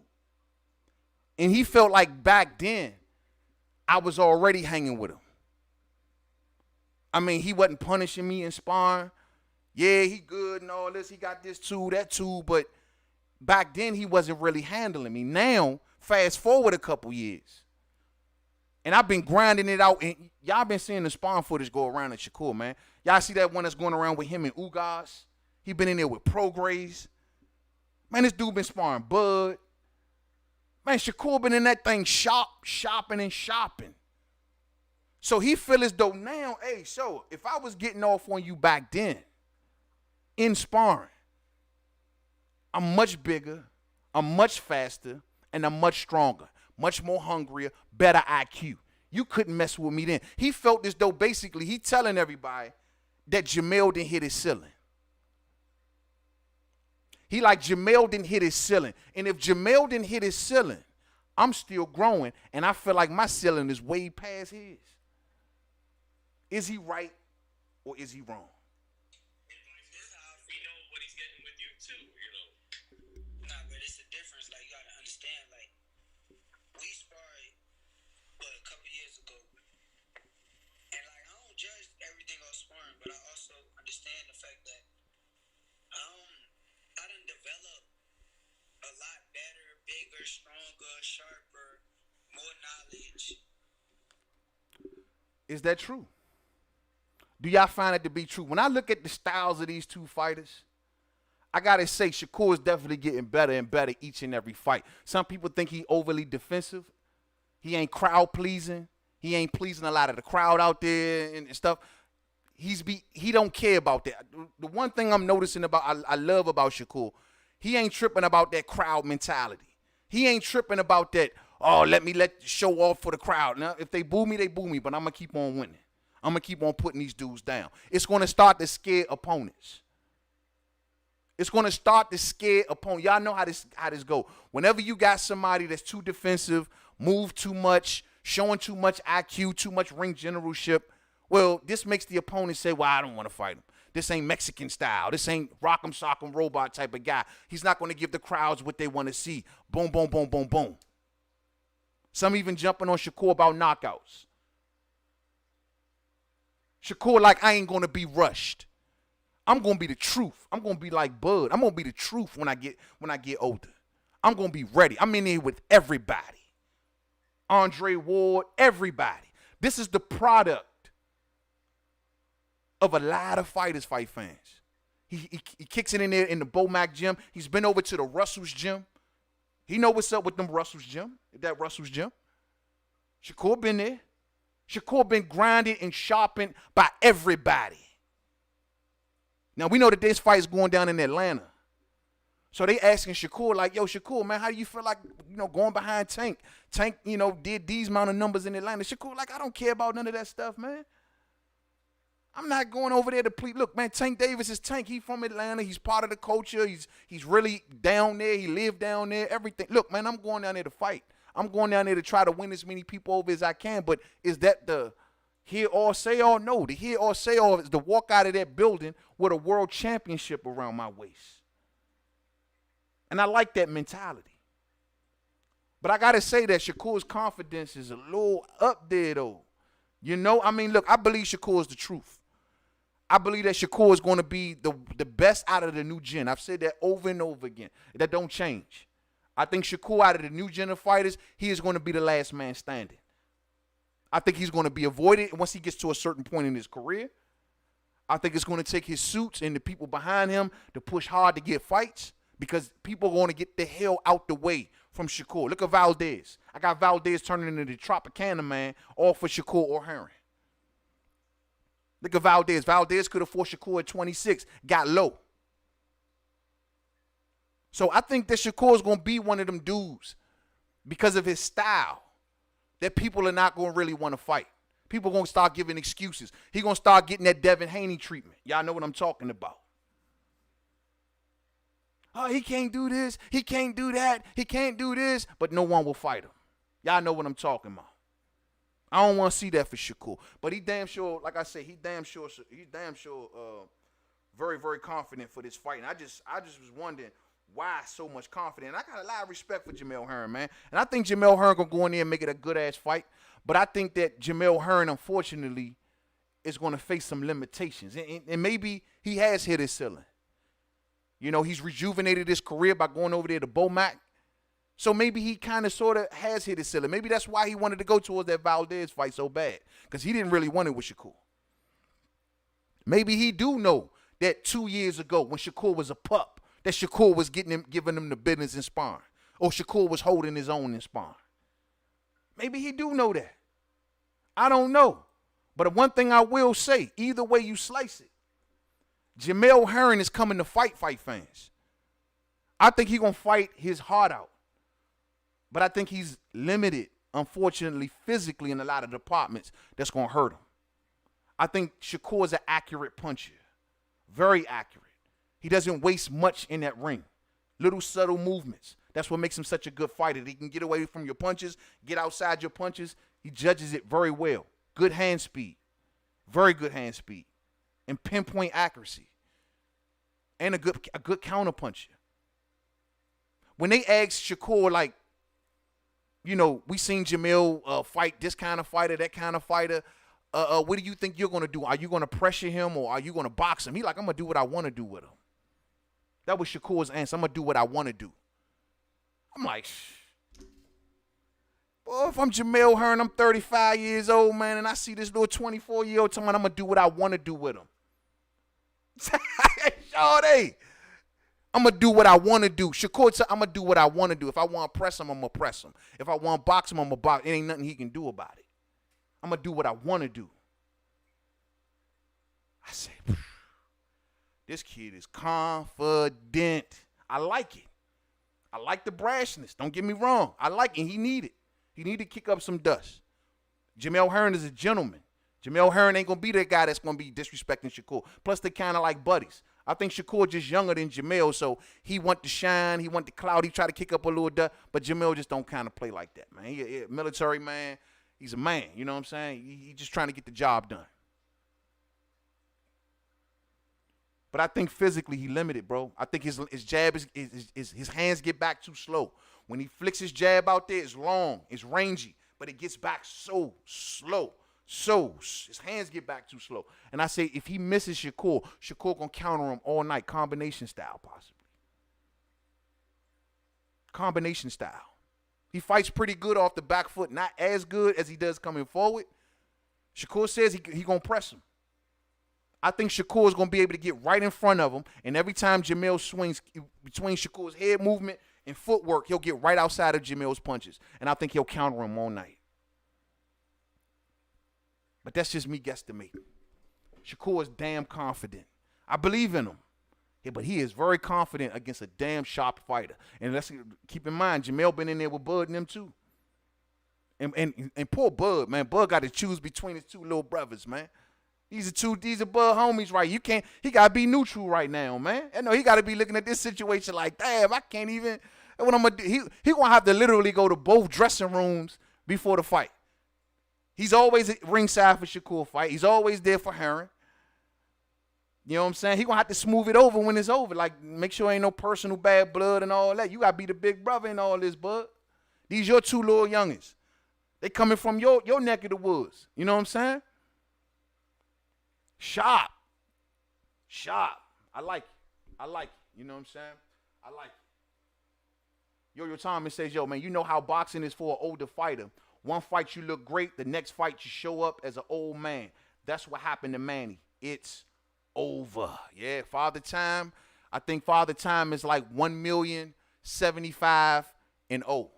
A: And he felt like back then, I was already hanging with him. I mean, he wasn't punishing me in sparring. Yeah, he good and all this. He got this too, that too. But back then he wasn't really handling me. Now, fast forward a couple years, and I've been grinding it out. And y'all been seeing the spawn footage go around at Shakur, man. Y'all see that one that's going around with him and Ugas? He been in there with Prograis. Man, this dude been sparring Bud. Man, Shakur been in that thing shopping. So he feel as though now, hey, so if I was getting off on you back then in sparring, I'm much bigger, I'm much faster, and I'm much stronger, much more hungrier, better IQ. You couldn't mess with me then. He felt as though basically he telling everybody that Jamel didn't hit his ceiling. He like Jamel didn't hit his ceiling. And if Jamel didn't hit his ceiling, I'm still growing, and I feel like my ceiling is way past his. Is he right or is he wrong?
C: We know what he's getting with you too, you know.
B: Nah, but it's a difference. Like, you gotta understand. Like, we sparred a couple years ago, and like I don't judge everything on sparring, but I also understand the fact that I done developed a lot better, bigger, stronger, sharper, more knowledge.
A: Is that true? Do y'all find it to be true? When I look at the styles of these two fighters, I gotta say Shakur is definitely getting better and better each and every fight. Some people think he overly defensive. He ain't crowd pleasing. He ain't pleasing a lot of the crowd out there and stuff. He don't care about that. The one thing I'm noticing about I love about Shakur, he ain't tripping about that crowd mentality. He ain't tripping about that, oh, let the show off for the crowd. Now, if they boo me, but I'm gonna keep on winning. I'm going to keep on putting these dudes down. It's going to start to scare opponents. It's going to start to scare opponents. Y'all know how this go. Whenever you got somebody that's too defensive, move too much, showing too much IQ, too much ring generalship, well, this makes the opponent say, well, I don't want to fight him. This ain't Mexican style. This ain't rock'em sock'em robot type of guy. He's not going to give the crowds what they want to see. Boom, boom, boom, boom, boom. Some even jumping on Shakur about knockouts. Shakur like, I ain't going to be rushed. I'm going to be the truth. I'm going to be like Bud. I'm going to be the truth when I get older. I'm going to be ready. I'm in here with everybody. Andre Ward, everybody. This is the product of a lot of fighters fight fans. He kicks it in there in the Bomac gym. He's been over to the Russell's gym. He know what's up with them Russell's gym. That Russell's gym. Shakur been there. Shakur been grinded and sharpened by everybody. Now, we know that this fight is going down in Atlanta. So they asking Shakur, like, yo, Shakur, man, how do you feel like, going behind Tank? Tank, did these amount of numbers in Atlanta. Shakur, like, I don't care about none of that stuff, man. I'm not going over there to plead. Look, man, Tank Davis is Tank. He's from Atlanta. He's part of the culture. He's really down there. He lived down there, everything. Look, man, I'm going down there to fight. I'm going down there to try to win as many people over as I can, but is that the hear all say all? No, the hear all say all is to walk out of that building with a world championship around my waist. And I like that mentality. But I got to say that Shakur's confidence is a little up there, though. Look, I believe Shakur is the truth. I believe that Shakur is going to be the best out of the new gen. I've said that over and over again. That don't change. I think Shakur, out of the new gen of fighters, he is going to be the last man standing. I think he's going to be avoided once he gets to a certain point in his career. I think it's going to take his suits and the people behind him to push hard to get fights because people are going to get the hell out the way from Shakur. Look at Valdez. I got Valdez turning into the Tropicana man, all for Shakur or Herring. Look at Valdez. Valdez could have fought Shakur at 26, got low. So I think that Shakur is going to be one of them dudes because of his style that people are not going to really want to fight. People are going to start giving excuses. He's going to start getting that Devin Haney treatment. Y'all know what I'm talking about. Oh, he can't do this. He can't do that. He can't do this. But no one will fight him. Y'all know what I'm talking about. I don't want to see that for Shakur. But he damn sure, like I said, he's damn sure very, very confident for this fight. And I just was wondering, why so much confidence? I got a lot of respect for Jamel Herring, man. And I think Jamel Herring going to go in there and make it a good-ass fight. But I think that Jamel Herring, You know, he's rejuvenated his career by going over there to Bomac. So maybe he kind of sort of has hit his ceiling. Maybe that's why he wanted to go towards that Valdez fight so bad, because he didn't really want it with Shakur. Maybe he do know that 2 years ago when Shakur was a pup, that Shakur was giving him the business in sparring, or Shakur was holding his own in sparring. Maybe he do know that. I don't know. But one thing I will say, either way you slice it, Jamel Herring is coming to fight fans. I think he's going to fight his heart out. But I think he's limited, unfortunately, physically in a lot of departments that's going to hurt him. I think Shakur is an accurate puncher. Very accurate. He doesn't waste much in that ring. Little subtle movements. That's what makes him such a good fighter. He can get away from your punches, get outside your punches. He judges it very well. Good hand speed. Very good hand speed. And pinpoint accuracy. And a good counter puncher. When they asked Shakur, like, you know, we seen Jamil fight this kind of fighter, that kind of fighter. What do you think you're going to do? Are you going to pressure him or are you going to box him? He like, I'm going to do what I want to do with him. That was Shakur's answer. I'm going to do what I want to do. I'm like, boy, if I'm Jamel Herring, I'm 35 years old, man, and I see this little 24-year-old telling me I'm going to do what I want to do with him. Shawty, I'm going to do what I want to do. Shakur said, I'm going to do what I want to do. If I want to press him, I'm going to press him. If I want to box him, I'm going to box him. It ain't nothing he can do about it. I'm going to do what I want to do. I said, this kid is confident. I like it. I like the brashness. Don't get me wrong. I like it. He need it. He need to kick up some dust. Jamel Herring is a gentleman. Jamel Herring ain't going to be that guy that's going to be disrespecting Shakur. Plus, they kind of like buddies. I think Shakur just younger than Jamel, so he want to shine. He want the clout. He try to kick up a little dust. But Jamel just don't kind of play like that, man. He a military man. He's a man. You know what I'm saying? He just trying to get the job done. But I think physically he limited, bro. I think his jab his hands get back too slow. When he flicks his jab out there, it's long, it's rangy, but it gets back so slow. So his hands get back too slow. And I say if he misses Shakur gonna counter him all night, combination style possibly. Combination style. He fights pretty good off the back foot, not as good as he does coming forward. Shakur says he gonna press him. I think Shakur is going to be able to get right in front of him, and every time Jamel swings between Shakur's head movement and footwork, he'll get right outside of Jamel's punches, and I think he'll counter him all night. But that's just me guesstimating. Shakur is damn confident. I believe in him. Yeah, but he is very confident against a damn sharp fighter. And let's keep in mind, Jamel been in there with Bud and them too. And poor Bud, man. Bud got to choose between his two little brothers, man. These are Bud homies, right? He got to be neutral right now, man. I know he got to be looking at this situation like, damn, I can't even, what I'm going to do? He going to have to literally go to both dressing rooms before the fight. He's always at ringside for Shakur fight. He's always there for Herring. You know what I'm saying? He going to have to smooth it over when it's over. Like, make sure ain't no personal bad blood and all that. You got to be the big brother in all this, Bud. These your two little youngins. They coming from your neck of the woods. You know what I'm saying? Sharp. I like it. You know what I'm saying? I like it. Yo Thomas says, yo, man, you know how boxing is for an older fighter. One fight you look great, the next fight you show up as an old man. That's what happened to Manny. It's over. Yeah, Father Time. I think Father Time is like 1,075,000 and oh.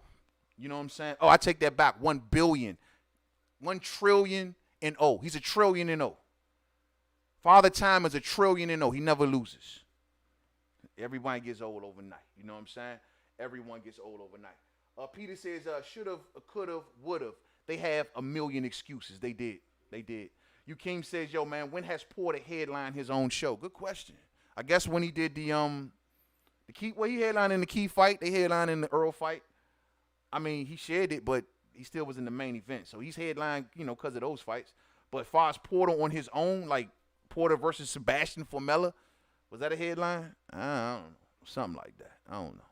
A: You know what I'm saying? Oh, I take that back. 1 billion. 1 trillion and oh. He's a trillion and oh. Father Time is a trillion and oh. He never loses. Everybody gets old overnight. You know what I'm saying? Everyone gets old overnight. Peter says, should've, could've, would've. They have a million excuses. They did. Ukeem says, yo, man, when has Porter headlined his own show? Good question. I guess when he did the key, well, he headlined in the key fight. They headlined in the Earl fight. I mean, he shared it, but he still was in the main event. So he's headlined, because of those fights. But as far as Porter on his own, like Porter versus Sebastian Formella, was that a headline? I don't know. Something like that. I don't know.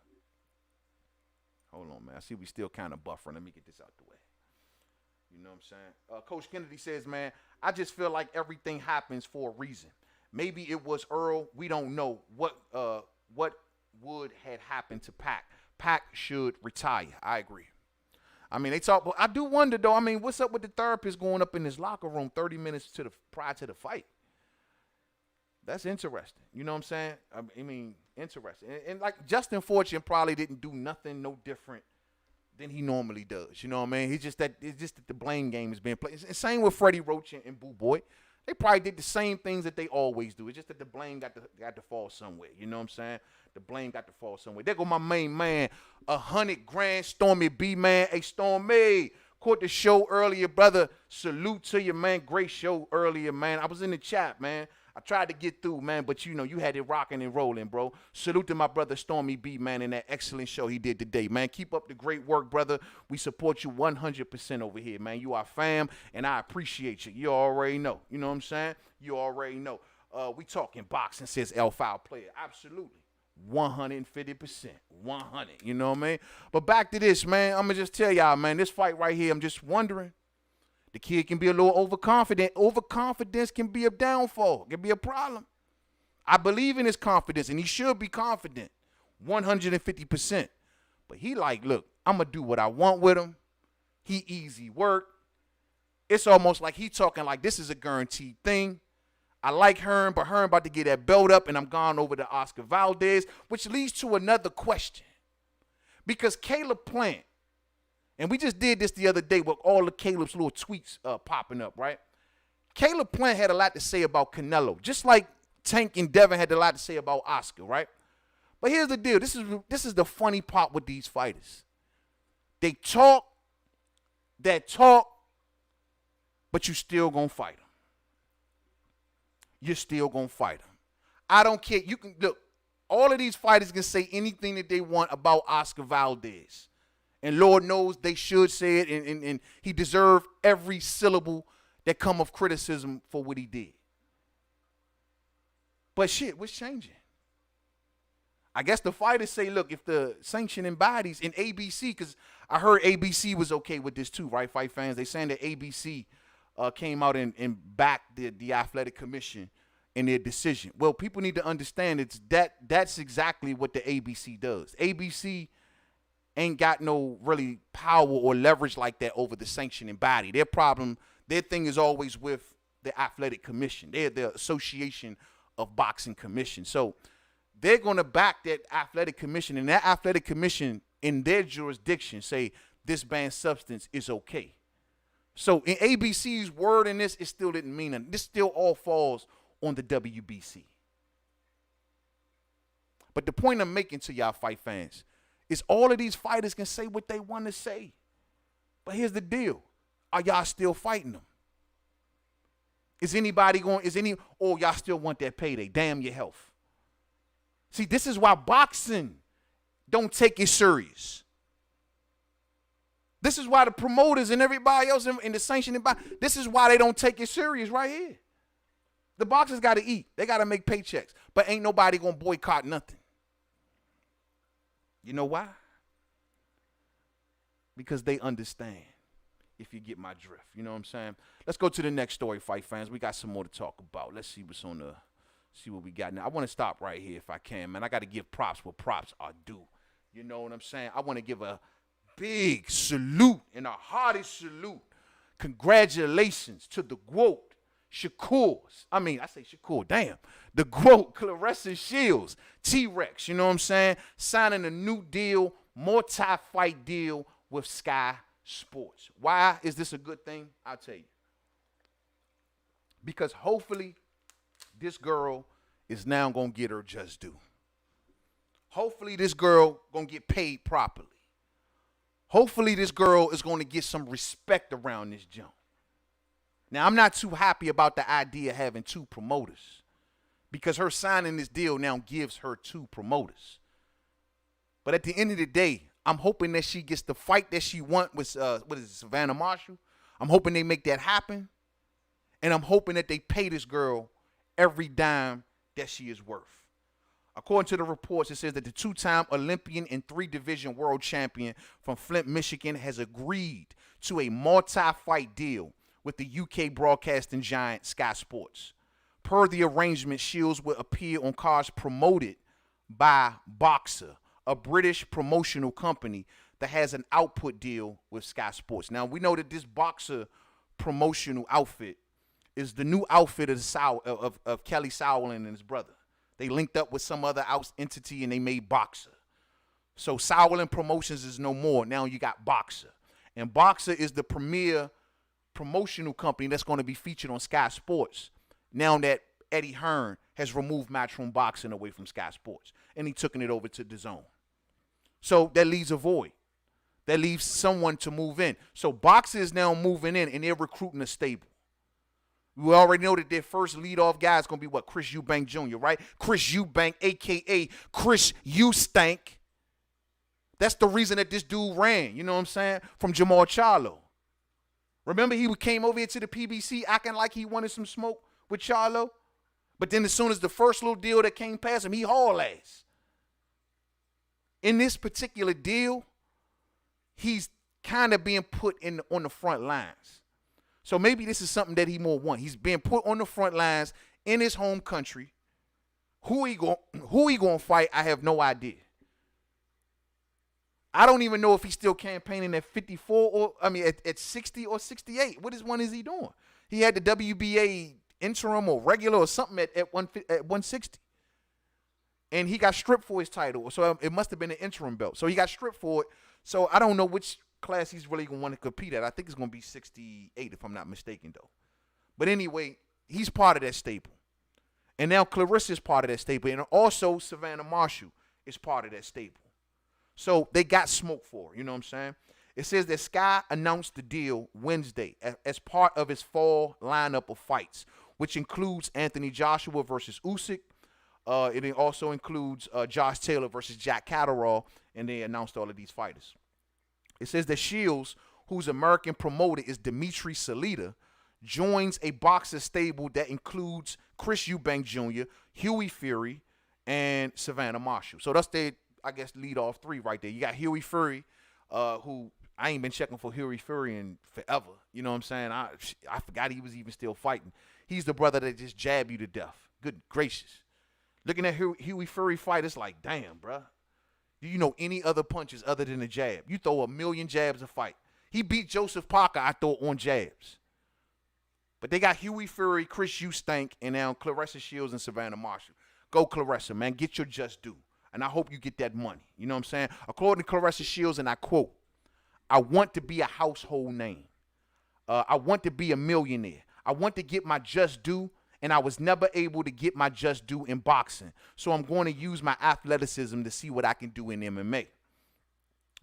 A: Hold on, man. I see we still kind of buffering. Let me get this out the way. You know what I'm saying? Coach Kennedy says, man, I just feel like everything happens for a reason. Maybe it was Earl. We don't know what what would had happened to Pac. Pac should retire. I agree. I mean, they talk, but I do wonder though. I mean, what's up with the therapist going up in his locker room 30 minutes prior to the fight? That's interesting. You know what I'm saying? I mean, interesting. And like Justin Fortune probably didn't do nothing no different than he normally does. You know what I mean? It's just that the blame game is being played. And same with Freddie Roach and Boo Boy. They probably did the same things that they always do. It's just that the blame got to fall somewhere. You know what I'm saying? The blame got to fall somewhere. There go my main man, 100 grand, Stormy B, man. Hey, Stormy, caught the show earlier, brother. Salute to you, man. Great show earlier, man. I was in the chat, man. I tried to get through, man, but, you know, you had it rocking and rolling, bro. Salute to my brother Stormy B, man, and that excellent show he did today, man. Keep up the great work, brother. We support you 100% over here, man. You are fam, and I appreciate you. You already know. You know what I'm saying? You already know. We talking boxing, says L Foul Player. Absolutely. 150%. 100. You know what I mean? But back to this, man. I'm going to just tell y'all, man, this fight right here, I'm just wondering. The kid can be a little overconfident. Overconfidence can be a downfall. Can be a problem. I believe in his confidence, and he should be confident, 150%. But he like, look, I'm going to do what I want with him. He easy work. It's almost like he talking like this is a guaranteed thing. I like Hearn, but Hearn about to get that belt up, and I'm gone over to Oscar Valdez, which leads to another question. Because Caleb Plant, and we just did this the other day with all of Caleb's little tweets popping up, right? Caleb Plant had a lot to say about Canelo, just like Tank and Devin had a lot to say about Oscar, right? But here's the deal. This is the funny part with these fighters. They talk that talk, but you still gonna fight them. You're still gonna fight them. I don't care. You can look. All of these fighters can say anything that they want about Oscar Valdez. And Lord knows they should say it, and he deserved every syllable that come of criticism for what he did. But shit, what's changing? I guess the fighters say, look, if the sanctioning bodies in ABC, because I heard ABC was okay with this too, right, fight fans? They saying that ABC came out and backed the athletic commission in their decision. Well, people need to understand that's exactly what the ABC does. ABC ain't got no really power or leverage like that over the sanctioning body. Their thing is always with the athletic commission. They're the Association of Boxing Commission. So they're going to back that athletic commission, and that athletic commission in their jurisdiction say this banned substance is okay. So in ABC's word in this, it still didn't mean nothing. This still all falls on the WBC. But the point I'm making to y'all fight fans is all of these fighters can say what they want to say. But here's the deal. Are y'all still fighting them? Y'all still want that payday? Damn your health. See, this is why boxing don't take it serious. This is why the promoters and everybody else in the sanctioning body, this is why they don't take it serious right here. The boxers got to eat. They got to make paychecks. But ain't nobody going to boycott nothing. You know why? Because they understand, if you get my drift. You know what I'm saying? Let's go to the next story, fight fans. We got some more to talk about. Let's see what we got now. I want to stop right here if I can, man. I got to give props where props are due. You know what I'm saying? I want to give a big salute and a hearty salute. Congratulations to the GOAT, Shakur, damn. The GOAT, Claressa Shields, T-Rex, you know what I'm saying? Signing a new deal, multi-fight deal with Sky Sports. Why is this a good thing? I'll tell you. Because hopefully this girl is now going to get her just due. Hopefully this girl going to get paid properly. Hopefully this girl is going to get some respect around this jump. Now, I'm not too happy about the idea of having two promoters because her signing this deal now gives her two promoters. But at the end of the day, I'm hoping that she gets the fight that she wants with, Savannah Marshall. I'm hoping they make that happen. And I'm hoping that they pay this girl every dime that she is worth. According to the reports, it says that the two-time Olympian and three-division world champion from Flint, Michigan has agreed to a multi-fight deal with the UK broadcasting giant Sky Sports. Per the arrangement, Shields will appear on cards promoted by Boxer, a British promotional company that has an output deal with Sky Sports. Now, we know that this Boxer promotional outfit is the new outfit of Kelly Sowland and his brother. They linked up with some other entity and they made Boxer. So Sowland Promotions is no more. Now you got Boxer. And Boxer is the premier promotional company that's going to be featured on Sky Sports now that Eddie Hearn has removed Matchroom Boxing away from Sky Sports and he took it over to DAZN. So that leaves a void. That leaves someone to move in. So Boxer is now moving in and they're recruiting a stable. We already know that their first leadoff guy is going to be what? Chris Eubank Jr., right? Chris Eubank, a.k.a. Chris Eustank. That's the reason that this dude ran, you know what I'm saying, from Jamal Charlo. Remember he came over here to the PBC acting like he wanted some smoke with Charlo? But then as soon as the first little deal that came past him, he hauled ass. In this particular deal, he's kind of being put on the front lines. So maybe this is something that he more wants. He's being put on the front lines in his home country. Who he going to fight, I have no idea. I don't even know if he's still campaigning at 54 or, at 60 or 68. What is he doing? He had the WBA interim or regular or something at 160. And he got stripped for his title. So it must have been an interim belt. So he got stripped for it. So I don't know which class he's really going to want to compete at. I think it's going to be 68 if I'm not mistaken, though. But anyway, he's part of that stable. And now Claressa is part of that stable. And also Savannah Marshall is part of that stable. So they got smoke for her, you know what I'm saying? It says that Sky announced the deal Wednesday as part of his fall lineup of fights, which includes Anthony Joshua versus Usyk. It also includes Josh Taylor versus Jack Catterall, and they announced all of these fighters. It says that Shields, whose American promoter is Dimitri Salita, joins a Boxer stable that includes Chris Eubank Jr., Huey Fury, and Savannah Marshall. So that's their, I guess, lead off three right there. You got Huey Fury, who I ain't been checking for Huey Fury in forever. You know what I'm saying? I forgot he was even still fighting. He's the brother that just jabbed you to death. Good gracious. Looking at Huey Fury fight, it's like, damn, bruh. Do you know any other punches other than a jab? You throw a million jabs a fight. He beat Joseph Parker, I thought, on jabs. But they got Huey Fury, Chris Eustank, and now Claressa Shields and Savannah Marshall. Go Claressa, man. Get your just due. And I hope you get that money. You know what I'm saying? According to Claressa Shields, and I quote, I want to be a household name. I want to be a millionaire. I want to get my just due, and I was never able to get my just due in boxing. So I'm going to use my athleticism to see what I can do in MMA.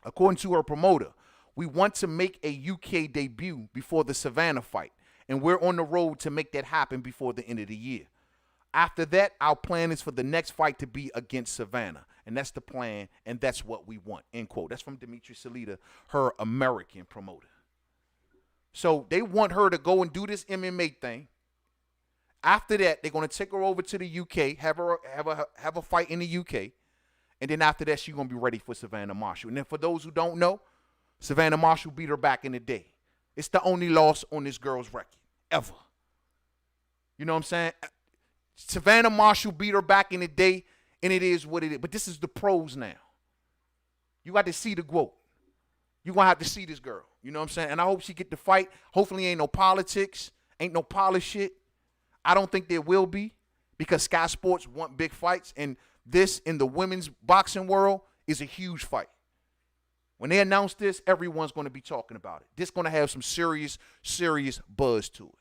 A: According to her promoter, we want to make a UK debut before the Savannah fight, and we're on the road to make that happen before the end of the year. After that, our plan is for the next fight to be against Savannah, and that's the plan, and that's what we want, end quote. That's from Dimitri Salita, her American promoter. So they want her to go and do this MMA thing. After that, they're going to take her over to the UK, have a fight in the UK, and then after that, she's going to be ready for Savannah Marshall. And then for those who don't know, Savannah Marshall beat her back in the day. It's the only loss on this girl's record, ever. You know what I'm saying? Savannah Marshall beat her back in the day, and it is what it is. But this is the pros now. You got to see the quote. You're going to have to see this girl. You know what I'm saying? And I hope she get the fight. Hopefully ain't no politics, ain't no polish shit. I don't think there will be because Sky Sports want big fights, and this in the women's boxing world is a huge fight. When they announce this, everyone's going to be talking about it. This is going to have some serious, serious buzz to it.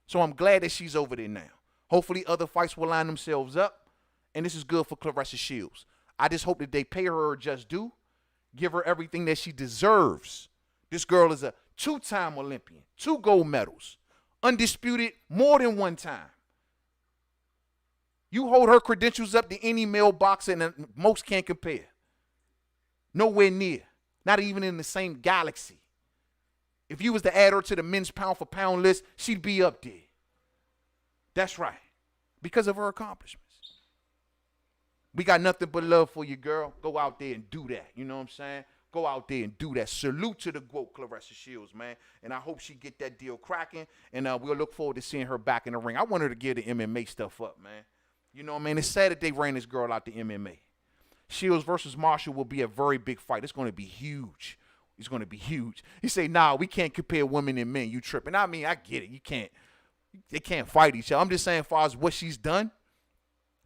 A: So I'm glad that she's over there now. Hopefully other fights will line themselves up, and this is good for Claressa Shields. I just hope that they pay her just due, give her everything that she deserves. This girl is a two-time Olympian, 2 gold medals, undisputed more than one time. You hold her credentials up to any male boxer, and most can't compare. Nowhere near. Not even in the same galaxy. If you was to add her to the men's pound-for-pound list, she'd be up there. That's right. Because of her accomplishments. We got nothing but love for you, girl. Go out there and do that. You know what I'm saying? Go out there and do that. Salute to the GOAT, Claressa Shields, man. And I hope she get that deal cracking. And we'll look forward to seeing her back in the ring. I want her to give the MMA stuff up, man. You know what I mean? It's sad that they ran this girl out the MMA. Shields versus Marshall will be a very big fight. It's going to be huge. It's going to be huge. He say, nah, we can't compare women and men. You tripping. I mean, I get it. You can't. They can't fight each other. I'm just saying as far as what she's done,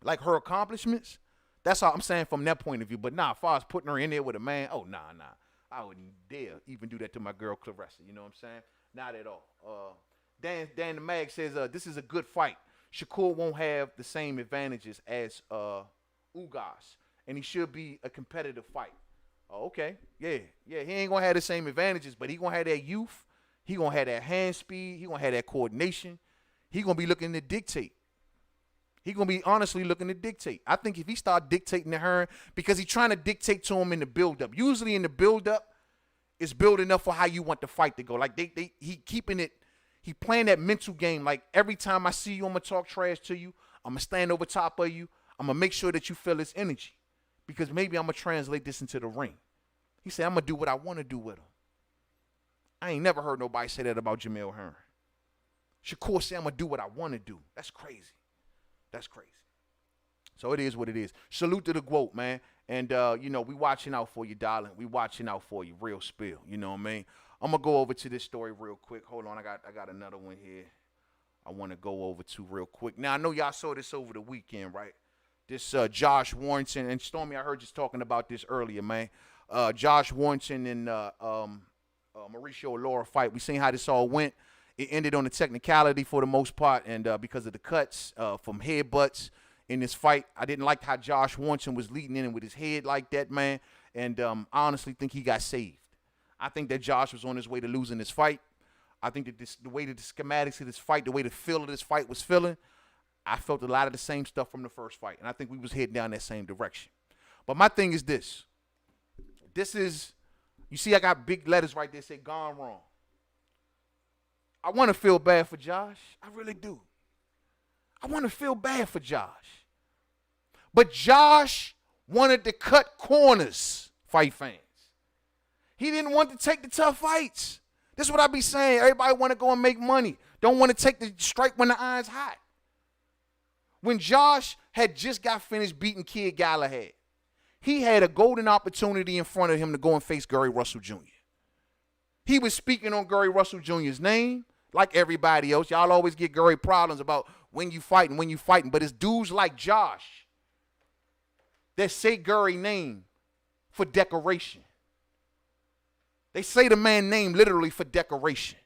A: like her accomplishments, that's all I'm saying from that point of view. But nah, as far as putting her in there with a man, oh, nah. I wouldn't dare even do that to my girl Claressa. You know what I'm saying? Not at all. Dan the Mag says, this is a good fight. Shakur won't have the same advantages as Ugas, and he should be a competitive fight. Oh, okay. Yeah. He ain't going to have the same advantages, but he going to have that youth. He going to have that hand speed. He going to have that coordination. He going to be looking to dictate. He going to be honestly looking to dictate. I think if he start dictating to her, because he's trying to dictate to him in the build-up. Usually in the build-up, it's building up for how you want the fight to go. Like he keeping it, he playing that mental game. Like every time I see you, I'm going to talk trash to you. I'm going to stand over top of you. I'm going to make sure that you feel this energy. Because maybe I'm going to translate this into the ring. He said, I'm going to do what I want to do with him. I ain't never heard nobody say that about Jamel Hearn. Shakur said, I'm going to do what I want to do. That's crazy. That's crazy. So it is what it is. Salute to the GWOAT, man. And, we watching out for you, darling. We watching out for you. Real spill. You know what I mean? I'm going to go over to this story real quick. Hold on. I got another one here I want to go over to real quick. Now, I know y'all saw this over the weekend, right? This Josh Warrington. And Stormy, I heard you talking about this earlier, man. Josh Warrington and Mauricio Lara fight. We seen how this all went. It ended on a technicality for the most part, and because of the cuts from headbutts in this fight. I didn't like how Josh Warrington was leading in with his head like that, man, and I honestly think he got saved. I think that Josh was on his way to losing this fight. I think that the way that the schematics of this fight, the way the feel of this fight was feeling, I felt a lot of the same stuff from the first fight, and I think we was heading down that same direction. But my thing is this. This is, you see I got big letters right there say gone wrong. I want to feel bad for Josh. I really do. I want to feel bad for Josh. But Josh wanted to cut corners, fight fans. He didn't want to take the tough fights. This is what I be saying. Everybody want to go and make money. Don't want to take the strike when the iron's hot. When Josh had just got finished beating Kid Galahad, he had a golden opportunity in front of him to go and face Gary Russell Jr. He was speaking on Gary Russell Jr.'s name like everybody else. Y'all always get Gary problems about when you fighting, but it's dudes like Josh that say Gary's name for decoration. They say the man's name literally for decoration.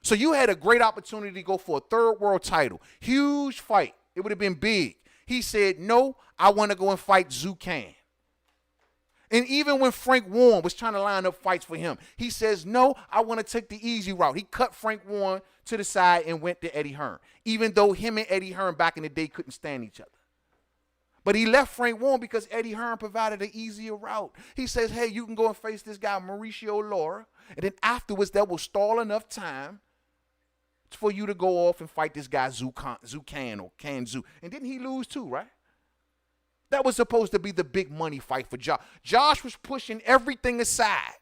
A: So you had a great opportunity to go for a third world title. Huge fight. It would have been big. He said, no, I want to go and fight Zucan. And even when Frank Warren was trying to line up fights for him, he says, no, I want to take the easy route. He cut Frank Warren to the side and went to Eddie Hearn, even though him and Eddie Hearn back in the day couldn't stand each other. But he left Frank Warren because Eddie Hearn provided an easier route. He says, hey, you can go and face this guy, Mauricio Lara, and then afterwards that will stall enough time for you to go off and fight this guy Zucan or Kanzu. And didn't he lose too, right? That was supposed to be the big money fight for Josh. Josh was pushing everything aside.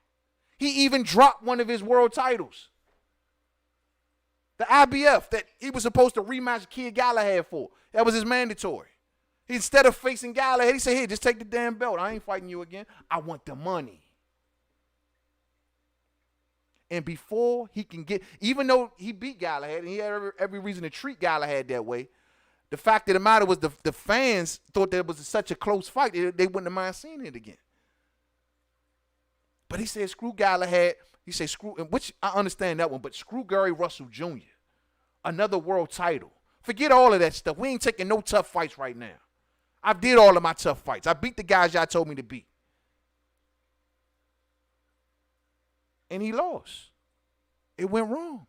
A: He even dropped one of his world titles. The IBF that he was supposed to rematch Kid Galahad for. That was his mandatory. Instead of facing Galahad, he said, hey, just take the damn belt. I ain't fighting you again. I want the money. And before he can get, even though he beat Galahad, and he had every reason to treat Galahad that way, the fact of the matter was the fans thought that it was such a close fight, they wouldn't have mind seeing it again. But he said, screw Galahad. He said, screw, which I understand that one, but screw Gary Russell Jr., another world title. Forget all of that stuff. We ain't taking no tough fights right now. I did all of my tough fights. I beat the guys y'all told me to beat. And he lost. It went wrong.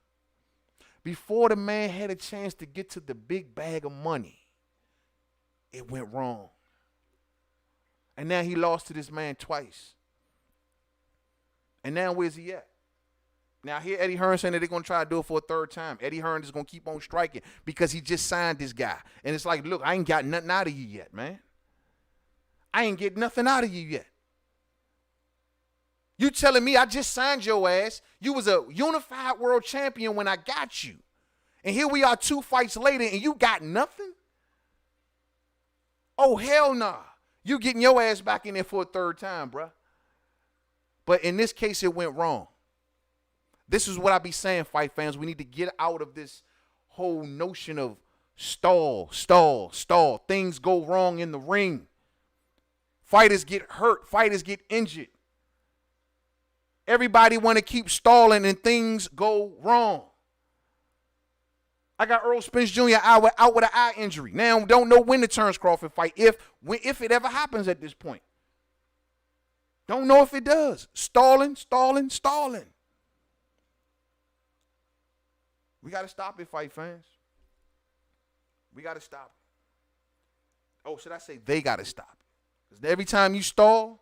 A: Before the man had a chance to get to the big bag of money, it went wrong. And now he lost to this man twice. And now where's he at? Now here Eddie Hearn saying that they're going to try to do it for a third time. Eddie Hearn is going to keep on striking because he just signed this guy. And it's like, look, I ain't got nothing out of you yet, man. I ain't get nothing out of you yet. You telling me I just signed your ass. You was a unified world champion when I got you. And here we are 2 fights later and you got nothing? Oh, hell nah. You getting your ass back in there for a third time, bruh. But in this case, it went wrong. This is what I be saying, fight fans. We need to get out of this whole notion of stall. Things go wrong in the ring. Fighters get hurt. Fighters get injured. Everybody want to keep stalling and things go wrong. I got Earl Spence Jr. out with an eye injury. Now, don't know when the Terrence Crawford fight, if it ever happens at this point. Don't know if it does. Stalling. We got to stop it, fight fans. We got to stop it. Oh, should I say they got to stop it? Because every time you stall,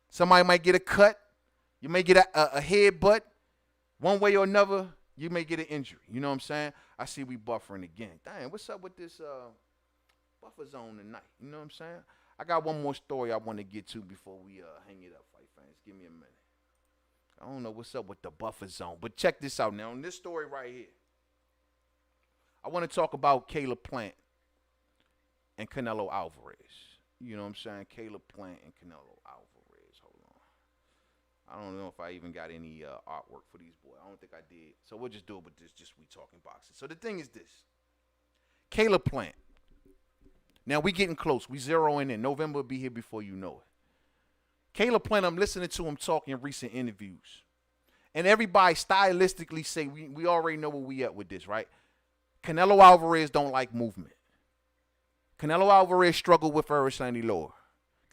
A: somebody might get a cut. You may get a headbutt. One way or another, you may get an injury. You know what I'm saying? I see we buffering again. Dang, what's up with this buffer zone tonight? You know what I'm saying? I got one more story I want to get to before we hang it up, fight fans. Give me a minute. I don't know what's up with the buffer zone, but check this out now. On this story right here, I want to talk about Caleb Plant and Canelo Alvarez. You know what I'm saying? Caleb Plant and Canelo Alvarez. Hold on. I don't know if I even got any artwork for these boys. I don't think I did. So we'll just do it with this, just we talking boxing. So the thing is this. Caleb Plant. Now we getting close. We zeroing in. November will be here before you know it. Caleb Plant, I'm listening to him talk in recent interviews. And everybody stylistically say, we already know where we at with this, right? Canelo Alvarez don't like movement. Canelo Alvarez struggled with Erislandy Lower.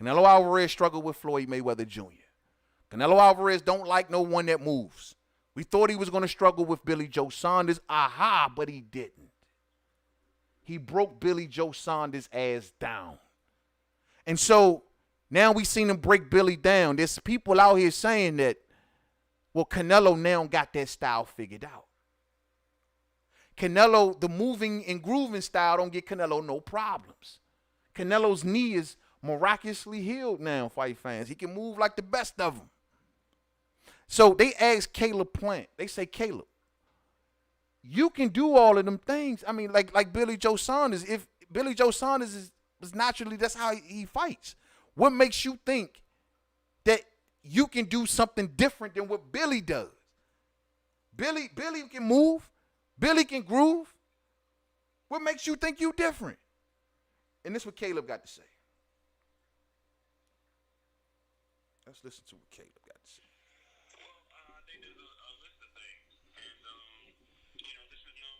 A: Canelo Alvarez struggled with Floyd Mayweather Jr. Canelo Alvarez don't like no one that moves. We thought he was going to struggle with Billy Joe Saunders. Aha, but he didn't. He broke Billy Joe Saunders' ass down. And so now we seen him break Billy down. There's people out here saying that, well, Canelo now got that style figured out. Canelo, the moving and grooving style don't get Canelo no problems. Canelo's knee is miraculously healed now, fight fans. He can move like the best of them. So they asked Caleb Plant. They say, Caleb, you can do all of them things. I mean, like Billy Joe Saunders. If Billy Joe Saunders is naturally, that's how he fights. What makes you think that you can do something different than what Billy does? Billy can move. Billy can groove. What makes you think you different? And this is what Caleb got to say. Let's listen to what Caleb got to say.
C: Well, they did a list of things, and this is no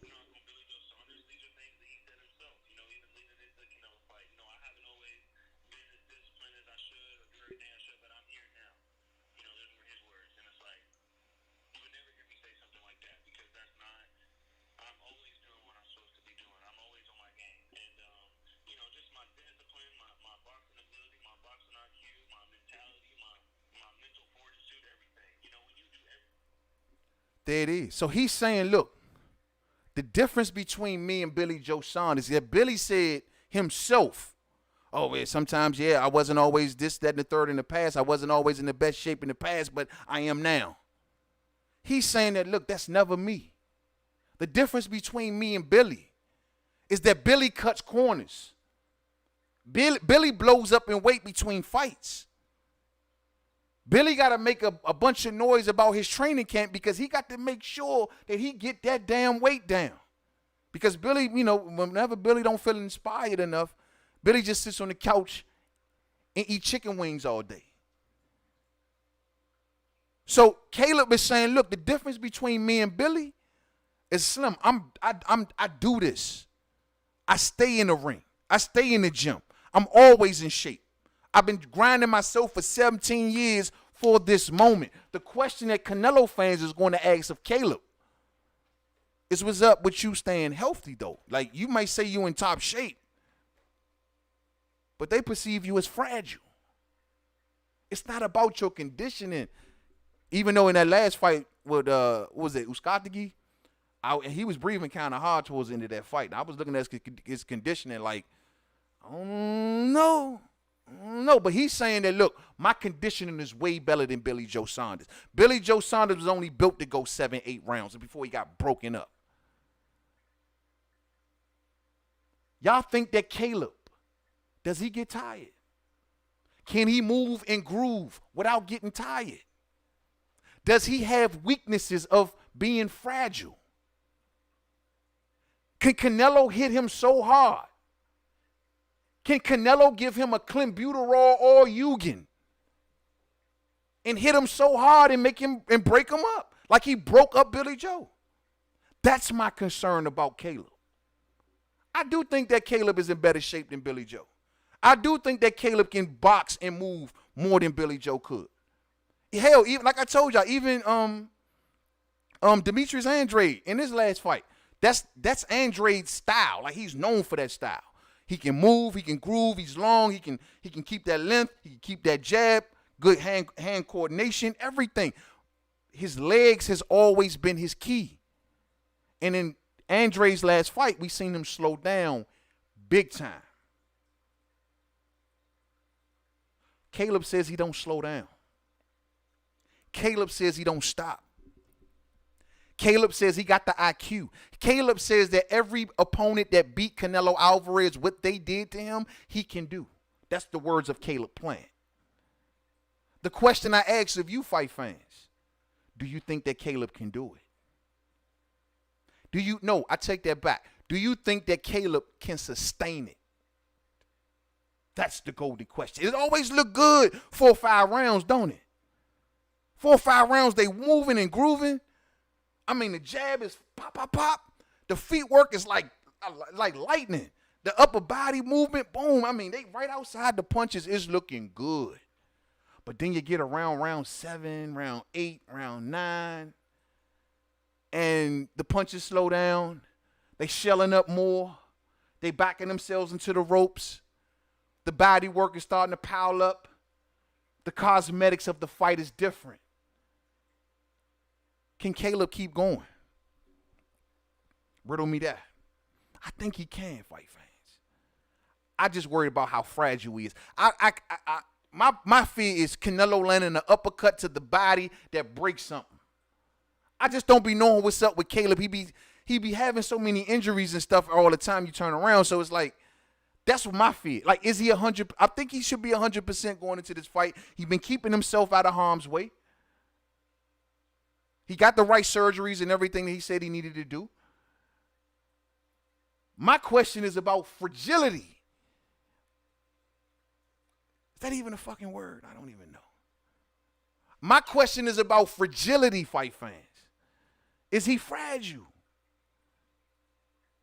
C: knock on Billy Joe Saunders. These are things that he said himself. Even leading into the Canelo fight. I haven't always been as disciplined as I should or do everything I should, but I'm here now. Those were his words, and it's like you would never hear me say something like that because that's not. I'm always doing what I'm supposed to be doing. I'm always on my game, and just my discipline, my boxing ability, my boxing IQ, my mentality, my mental fortitude, everything. When you do everything.
A: There it is. So he's saying, look, the difference between me and Billy Joe Saunders is that Billy said himself, oh, yeah, sometimes, I wasn't always this, that, and the third in the past. I wasn't always in the best shape in the past, but I am now. He's saying that, look, that's never me. The difference between me and Billy is that Billy cuts corners. Billy blows up in weight between fights. Billy got to make a bunch of noise about his training camp because he got to make sure that he get that damn weight down. Because Billy, whenever Billy don't feel inspired enough, Billy just sits on the couch and eat chicken wings all day. So Caleb is saying, look, the difference between me and Billy is slim. I do this. I stay in the ring. I stay in the gym. I'm always in shape. I've been grinding myself for 17 years for this moment. The question that Canelo fans is going to ask of Caleb is what's up with you staying healthy, though? Like, you might say you in top shape, but they perceive you as fragile. It's not about your conditioning. Even though in that last fight with, what was it, Uskatigi? He was breathing kind of hard towards the end of that fight. And I was looking at his conditioning like, I don't know. No, but he's saying that, look, my conditioning is way better than Billy Joe Saunders. Billy Joe Saunders was only built to go 7-8 rounds before he got broken up. Y'all think that Caleb Does he get tired? Can he move and groove without getting tired? Does he have weaknesses of being fragile? Can Canelo hit him so hard? Can Canelo give him a clenbuterol or Eugen and hit him so hard and make him and break him up like he broke up Billy Joe? That's my concern about Caleb. I do think that Caleb is in better shape than Billy Joe. I do think that Caleb can box and move more than Billy Joe could. Hell, even like I told y'all, even Demetrius Andrade in his last fight, that's Andrade's style. Like, he's known for that style. He can move, he can groove, he's long, he can keep that length, he can keep that jab, good hand coordination, everything. His legs has always been his key. And in Andrade's last fight, we seen him slow down big time. Caleb says he don't slow down. Caleb says he don't stop. Caleb says he got the IQ. Caleb says that every opponent that beat Canelo Alverez, what they did to him, he can do. That's the words of Caleb Plant. The question I ask of you fight fans, do you think that Caleb can do it? No, I take that back. Do you think that Caleb can sustain it? That's the golden question. It always look good 4 or 5 rounds, don't it? 4 or 5 rounds, they moving and grooving. I mean, the jab is pop, pop, pop. The feet work is like lightning. The upper body movement, boom. I mean, they right outside the punches is looking good. But then you get around round 7, round 8, round 9, and the punches slow down. They shelling up more. They backing themselves into the ropes. The body work is starting to pile up. The cosmetics of the fight is different. Can Caleb keep going? Riddle me that. I think he can, fight fans. I just worried about how fragile he is. My fear is Canelo landing an uppercut to the body that breaks something. I just don't be knowing what's up with Caleb. He be having so many injuries and stuff all the time you turn around. So it's like, that's what my fear. Like, is he 100? I think he should be 100% going into this fight. He's been keeping himself out of harm's way. He got the right surgeries and everything that he said he needed to do. My question is about fragility. Is that even a fucking word? I don't even know. My question is about fragility, fight fans. Is he fragile?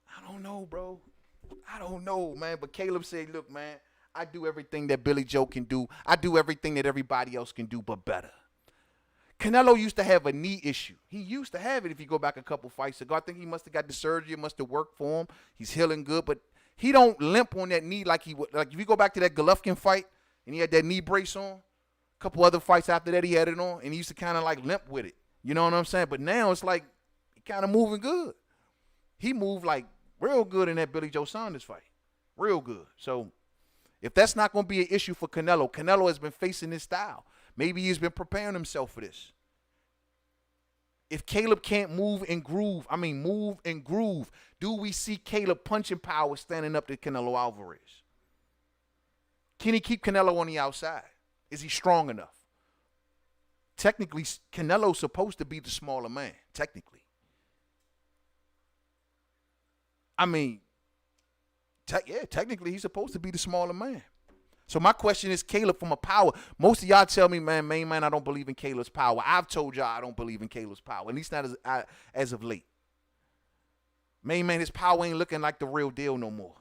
A: I don't know, bro. I don't know, man. But Caleb said, look, man, I do everything that Billy Joe can do. I do everything that everybody else can do, but better. Canelo used to have a knee issue. He used to have it if you go back a couple fights ago. I think he must have got the surgery. It must have worked for him. He's healing good, but he don't limp on that knee like he would. Like, if you go back to that Golovkin fight and he had that knee brace on, a couple other fights after that he had it on, and he used to kind of like limp with it. You know what I'm saying? But now it's like he kind of moving good. He moved like real good in that Billy Joe Saunders fight. Real good. So if that's not going to be an issue for Canelo, Canelo has been facing this style. Maybe he's been preparing himself for this. If Caleb can't move and groove, do we see Caleb punching power standing up to Canelo Alvarez? Can he keep Canelo on the outside? Is he strong enough? Technically, Canelo's supposed to be the smaller man, technically. I mean, technically he's supposed to be the smaller man. So my question is, Caleb, from a power, most of y'all tell me, man, I don't believe in Caleb's power. I've told y'all I don't believe in Caleb's power, at least not as of late. Man, his power ain't looking like the real deal no more.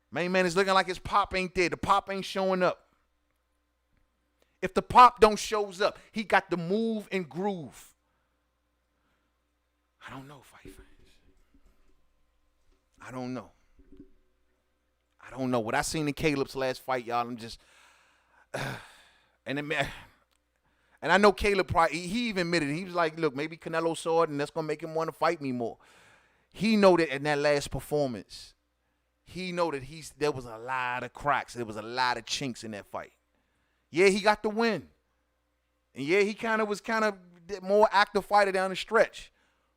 A: Man, it's looking like his pop ain't there. The pop ain't showing up. If the pop don't shows up, he got the move and groove. I don't know, fight fans. I don't know. What I seen in Caleb's last fight, y'all, I'm just, and I know Caleb probably, he even admitted it. He was like, look, maybe Canelo saw it, and that's gonna make him want to fight me more. He know that in that last performance, he know that there was a lot of cracks, there was a lot of chinks in that fight. Yeah, he got the win, and yeah, he was more active fighter down the stretch,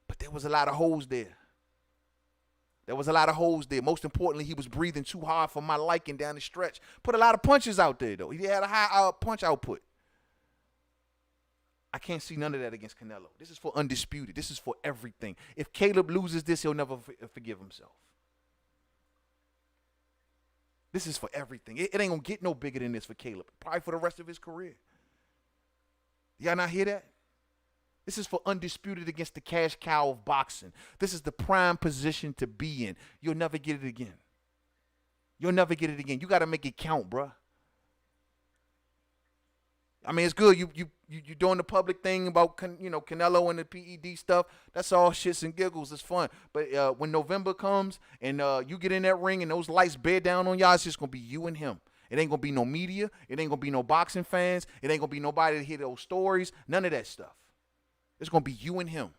A: but there was a lot of holes there. There was a lot of holes there. Most importantly, he was breathing too hard for my liking down the stretch. Put a lot of punches out there, though. He had a high punch output. I can't see none of that against Canelo. This is for undisputed. This is for everything. If Caleb loses this, he'll never forgive himself. This is for everything. It ain't going to get no bigger than this for Caleb. Probably for the rest of his career. Y'all not hear that? This is for undisputed against the cash cow of boxing. This is the prime position to be in. You'll never get it again. You'll never get it again. You got to make it count, bruh. I mean, it's good. You doing the public thing about, Canelo and the PED stuff. That's all shits and giggles. It's fun. But when November comes and you get in that ring and those lights bear down on y'all, it's just going to be you and him. It ain't going to be no media. It ain't going to be no boxing fans. It ain't going to be nobody to hear those stories. None of that stuff. It's going to be you and him.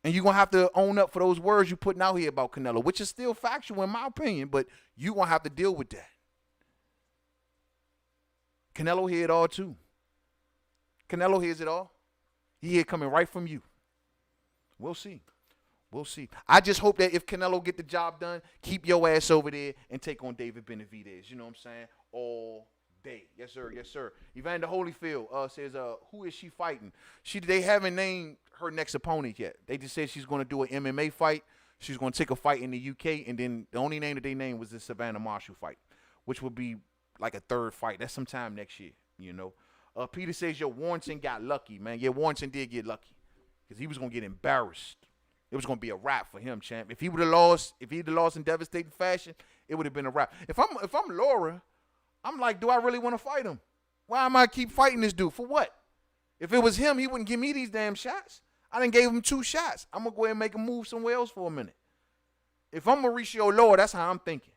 A: And you're going to have to own up for those words you're putting out here about Canelo, which is still factual in my opinion, but you're going to have to deal with that. Canelo hear it all too. Canelo hears it all. He hear it coming right from you. We'll see. We'll see. I just hope that if Canelo get the job done, keep your ass over there and take on David Benavidez. You know what I'm saying? All day. Yes, sir. Yes, sir. Evander Holyfield says, who is she fighting? They haven't named her next opponent yet. They just said she's going to do an MMA fight. She's going to take a fight in the UK, and then the only name that they named was the Savannah Marshall fight, which would be like a third fight. That's sometime next year, you know. Peter says, Warrington got lucky, man. Yeah, Warrington did get lucky because he was going to get embarrassed. It was going to be a wrap for him, champ. If he'd have lost in devastating fashion, it would have been a wrap. If I'm Laura, I'm like, do I really want to fight him? Why am I keep fighting this dude? For what? If it was him, he wouldn't give me these damn shots. I done gave him 2 shots. I'm going to go ahead and make him move somewhere else for a minute. If I'm Mauricio Laura, that's how I'm thinking.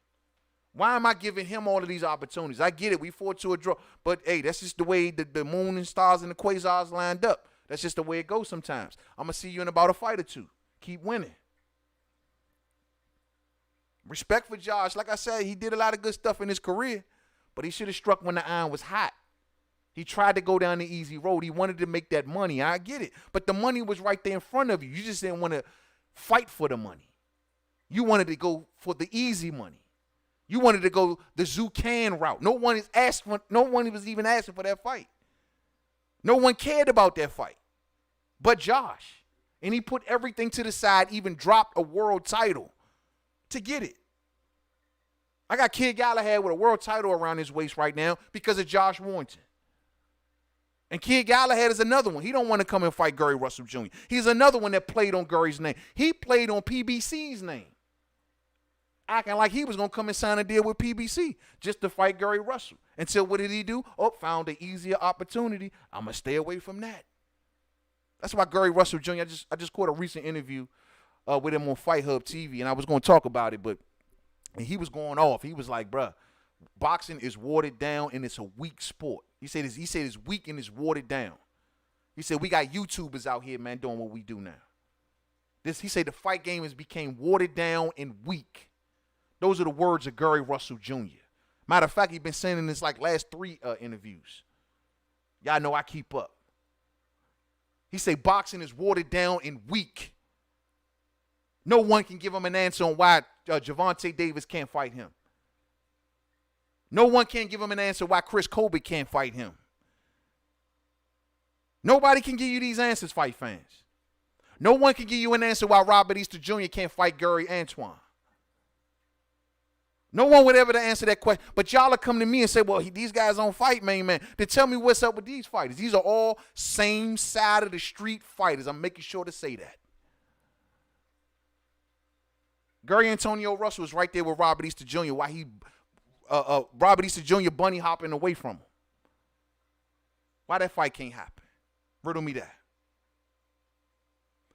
A: Why am I giving him all of these opportunities? I get it. We fought to a draw. But, hey, that's just the way the moon and stars and the quasars lined up. That's just the way it goes sometimes. I'm going to see you in about a fight or 2. Keep winning. Respect for Josh. Like I said, he did a lot of good stuff in his career, but he should have struck when the iron was hot. He tried to go down the easy road. He wanted to make that money. I get it. But the money was right there in front of you. You just didn't want to fight for the money. You wanted to go for the easy money. You wanted to go the Zucan route. No one was even asking for that fight. No one cared about that fight but Josh. And he put everything to the side, even dropped a world title to get it. I got Kid Galahad with a world title around his waist right now because of Josh Warrington. And Kid Galahad is another one. He don't want to come and fight Gary Russell Jr. He's another one that played on Gary's name. He played on PBC's name, acting like he was going to come and sign a deal with PBC just to fight Gary Russell. Until what did he do? Found an easier opportunity. I'm going to stay away from that. That's why Gary Russell Jr., I just caught a recent interview with him on Fight Hub TV, and I was going to talk about it, but he was going off. He was like, bruh, boxing is watered down, and it's a weak sport. He said it's weak and it's watered down. He said, we got YouTubers out here, man, doing what we do now. He said the fight game has became watered down and weak. Those are the words of Gary Russell Jr. Matter of fact, he's been saying this like last 3 interviews. Y'all know I keep up. He said boxing is watered down and weak. No one can give him an answer on why Gervonta Davis can't fight him. No one can give him an answer why Chris Colby can't fight him. Nobody can give you these answers, fight fans. No one can give you an answer why Robert Easter Jr. can't fight Gary Antoine. No one would ever answer that question. But y'all will come to me and say, well, these guys don't fight, man. Then tell me what's up with these fighters. These are all same side of the street fighters. I'm making sure to say that. Gary Antonio Russell was right there with Robert Easter Jr. Why Robert Easter Jr. bunny hopping away from him. Why that fight can't happen? Riddle me that.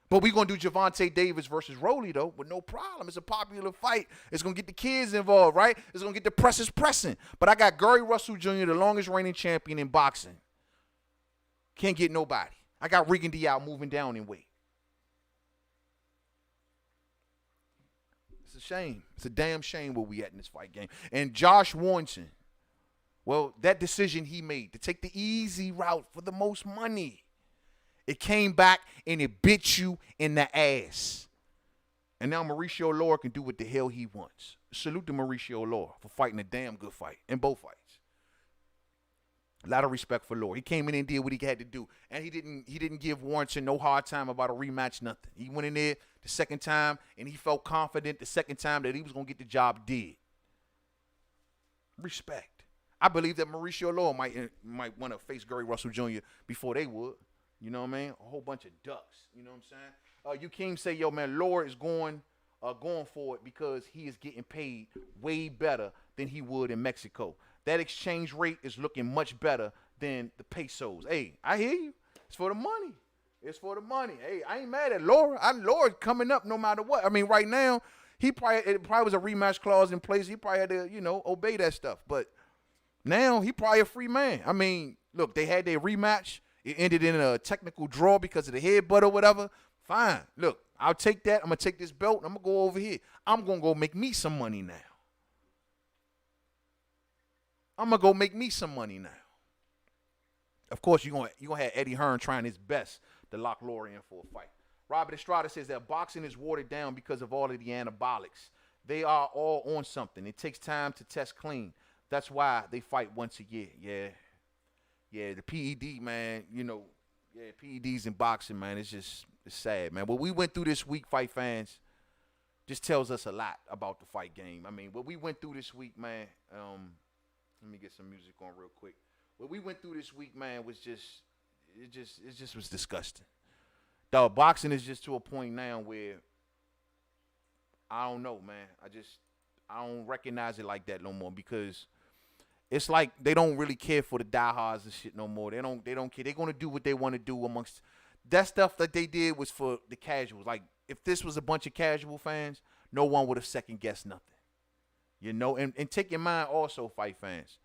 A: But we're going to do Gervonta Davis versus Rolly, though, with no problem. It's a popular fight. It's going to get the kids involved, right? It's going to get the pressers pressing. But I got Gary Russell Jr., the longest reigning champion in boxing. Can't get nobody. I got Regan Diao moving down in weight. It's a shame. It's a damn shame where we at in this fight game. And Josh Warrington, well, that decision he made to take the easy route for the most money, it came back and it bit you in the ass. And now Mauricio Lara can do what the hell he wants. Salute to Mauricio Lara for fighting a damn good fight in both fights. A lot of respect for Lara. He came in and did what he had to do. And he didn't give Warrington no hard time about a rematch, nothing. He went in there the second time, and he felt confident the second time that he was going to get the job did. Respect. I believe that Mauricio Lara might want to face Gary Russell Jr. before they would. You know what I mean? A whole bunch of ducks. You know what I'm saying? Yukeem say, yo, man, Lara is going for it because he is getting paid way better than he would in Mexico. That exchange rate is looking much better than the pesos. Hey, I hear you. It's for the money. It's for the money. Hey, I ain't mad at Lara. Lara coming up no matter what. I mean, right now, it probably was a rematch clause in place. He probably had to, obey that stuff. But now he probably a free man. I mean, look, they had their rematch. It ended in a technical draw because of the headbutt or whatever. Fine. Look, I'll take that. I'm going to take this belt, and I'm going to go over here. I'm going to go make me some money now. Of course, you're gonna have Eddie Hearn trying his best to lock Lara in for a fight. Robert Estrada says that boxing is watered down because of all of the anabolics. They are all on something. It takes time to test clean. That's why they fight once a year. Yeah, the PED, man, PEDs in boxing, man, it's sad, man. What we went through this week, fight fans, just tells us a lot about the fight game. I mean, what we went through this week, man, let me get some music on real quick. What we went through this week, man, was it just was disgusting. Dog, boxing is just to a point now where I don't know, man. I don't recognize it like that no more because it's like they don't really care for the diehards and shit no more. They don't care. They're gonna do what they want to do amongst that stuff that they did was for the casuals. Like if this was a bunch of casual fans, no one would have second guessed nothing. And take in mind also, fight fans,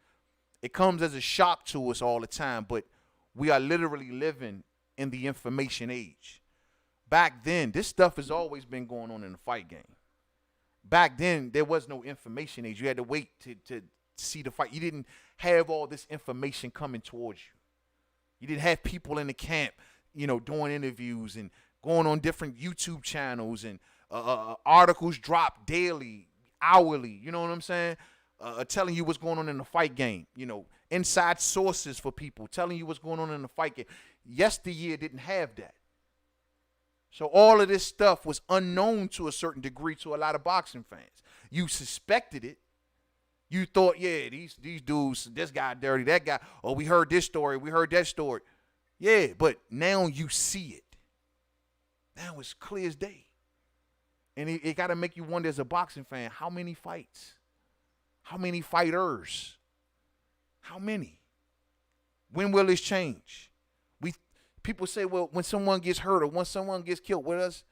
A: it comes as a shock to us all the time, but we are literally living in the information age. Back then, this stuff has always been going on in the fight game. Back then, there was no information age. You had to wait to see the fight. You didn't have all this information coming towards you. You didn't have people in the camp, doing interviews and going on different YouTube channels and articles drop daily, hourly, you know what I'm saying? Telling you what's going on in the fight game, inside sources for people, telling you what's going on in the fight game. Yesteryear didn't have that. So all of this stuff was unknown to a certain degree to a lot of boxing fans. You suspected it. You thought, yeah, these dudes, this guy dirty, that guy, oh, we heard this story, we heard that story. Yeah, but now you see it. Now it's clear as day. And it got to make you wonder as a boxing fan, how many fights? How many fighters? How many? When will this change? People say, well, when someone gets hurt or when someone gets killed with us,